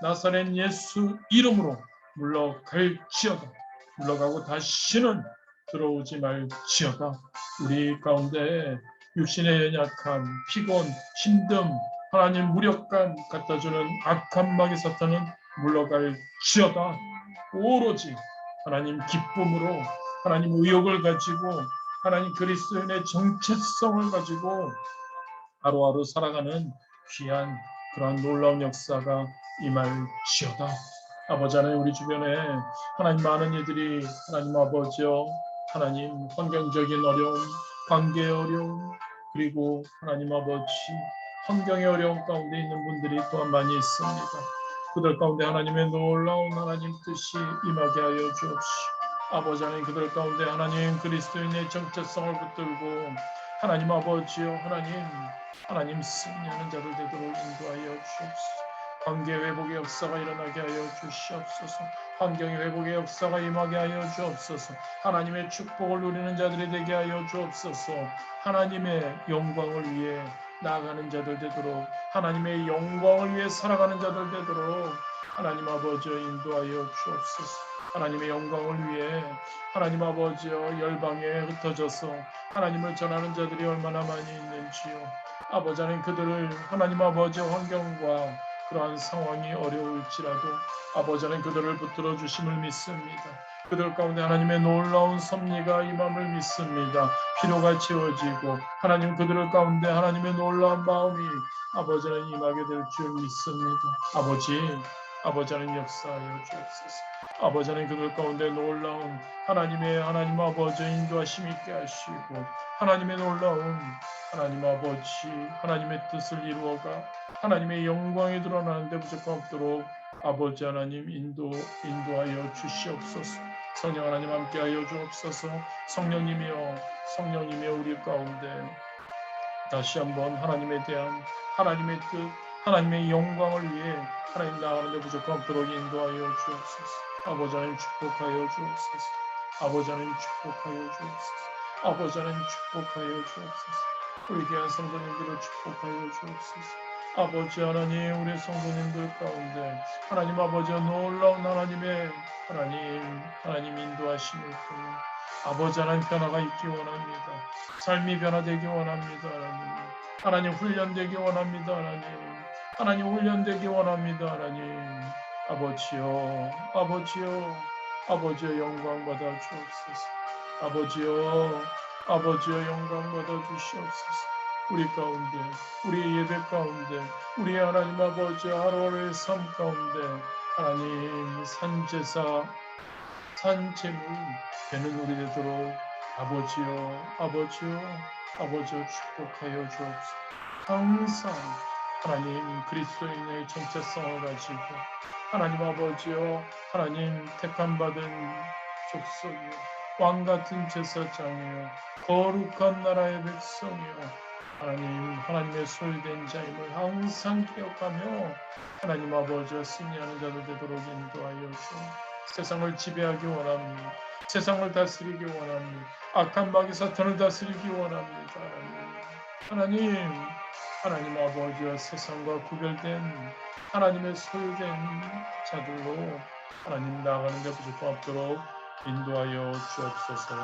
A: 나사렛 예수 이름으로 물러갈지어다. 물러가고 다시는 들어오지 말지어다. 우리 가운데 육신의 연약함, 피곤, 힘듦, 하나님 무력감 갖다주는 악한 마귀 사탄은 물러갈지어다. 오로지 하나님 기쁨으로 하나님 의욕을 가지고 하나님 그리스도인의 정체성을 가지고 하루하루 살아가는 귀한 그러한 놀라운 역사가 임할지어다. 아버지 하나님 우리 주변에 하나님 많은 이들이 하나님 아버지여 하나님 환경적인 어려움, 관계의 어려움 그리고 하나님 아버지 환경의 어려움 가운데 있는 분들이 또한 많이 있습니다. 그들 가운데 하나님의 놀라운 하나님 뜻이 임하게 하여 주옵시오. 아버지 하나님 그들 가운데 하나님 그리스도인의 정체성을 붙들고 하나님 아버지여 하나님 승리하는 자들 되도록 인도하여 주옵소서. 관계 회복의 역사가 일어나게 하여 주시옵소서. 환경의 회복의 역사가 임하게 하여 주옵소서. 하나님의 축복을 누리는 자들이 되게 하여 주옵소서. 하나님의 영광을 위해 나아가는 자들 되도록 하나님의 영광을 위해 살아가는 자들 되도록 하나님 아버지여 인도하여 주옵소서. 하나님의 영광을 위해 하나님 아버지여 열방에 흩어져서 하나님을 전하는 자들이 얼마나 많이 있는지요. 아버지 하나님 그들을 하나님 아버지의 환경과 그러한 상황이 어려울지라도 아버지 하나님 그들을 붙들어 주심을 믿습니다. 그들 가운데 하나님의 놀라운 섭리가 임함을 믿습니다. 피로가 채워지고 하나님 그들 가운데 하나님의 놀라운 마음이 아버지 하나님 임하게 될 줄 믿습니다. 아버지 하나님 역사하여 주옵소서. 아버지 하나님 그들 가운데 놀라운 하나님 아버지 인도하심 있게 하시고 하나님의 놀라운 하나님 아버지 하나님의 뜻을 이루어가 하나님의 영광이 드러나는데 부족함 없도록 아버지 하나님 인도하여 주시옵소서. 성령 하나님 함께하여 주옵소서. 성령님이여 우리 가운데 다시 한번 하나님에 대한 하나님의 뜻 하나님의 영광을 위해 하나님 나가는데 부족함 없도록 인도하여 주옵소서. 아버지 하나님 축복하여 주옵소서. 아버지 하나님 축복하여 주옵소서. 아버지 하나님 축복하여 주옵소서. 우리 귀한 성도님들을 축복하여 주옵소서. 아버지 하나님 우리 성도님들 가운데 하나님 아버지와 놀라운 하나님 인도하심을 통해 아버지 하나님 변화가 있기 원합니다. 삶이 변화되기 원합니다. 하나님 훈련되기 원합니다. 하나님 훈련되기 원합니다. 아버지여 영광 받아 주옵소서. 아버지여 영광 받아 주시옵소서. 우리 가운데 우리 예배 가운데 우리 하나님 아버지 하루하루의 삶 가운데 하나님 산제사 산재물 되는 우리 되도록 아버지여 축복하여 주옵소서. 항상 하나님 그리스도인의 정체성을 가지고 하나님 아버지여 하나님 택함받은 족속이요 왕같은 제사장이요 거룩한 나라의 백성이요 하나님의 소유된 자임을 항상 기억하며 하나님 아버지여 승리하는 자들 되도록 인도하여 주옵소서. 세상을 지배하기 원합니다. 세상을 다스리기 원합니다. 악한 마귀 사탄을 다스리기 원합니다. 하나님 아버지와 세상과 구별된 하나님의 소유된 자들로 하나님 나아가는 데 부족함 없도록 인도하여 주옵소서.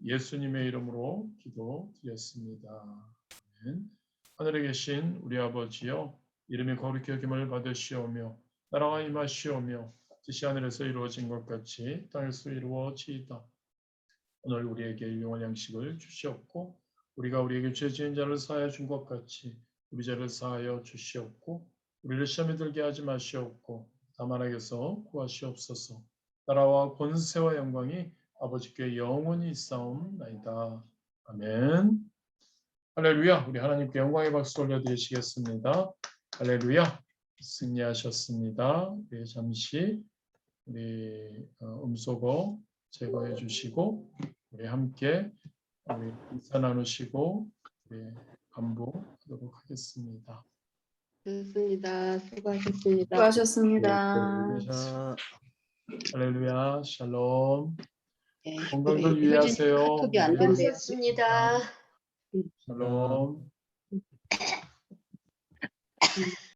A: 예수님의 이름으로 기도드렸습니다. 아멘. 하늘에 계신 우리 아버지여 이름이 거룩히 여김을 받으시오며 나라가 임하시오며 뜻이 하늘에서 이루어진 것 같이 땅에서 이루어지이다. 오늘 우리에게 일용할 양식을 주시옵고 우리가 우리에게 죄 지은 자를 사하여 준 것 같이 우리 죄를 사하여 주시옵고 우리를 시험에 들게 하지 마시옵고 다만 악에서 구하시옵소서. 나라와 권세와 영광이 아버지께 영원히 있사옵나이다. 아멘. 할렐루야. 우리 하나님께 영광의 박수 올려드리시겠습니다. 할렐루야. 승리하셨습니다. 우리 잠시 우리 음소거 제거해 주시고 우리 함께 우리 인사 나누시고 우리 안부하도록 하겠습니다.
B: 좋습니다. 수고하셨습니다.
C: 수고하셨습니다.
A: 할렐루야. 샬롬.
B: 네,
A: 건강들
B: 우리
A: 유의하세요.
B: 카톡이 안 된대요.
C: 수고하셨습니다.
A: 샬롬.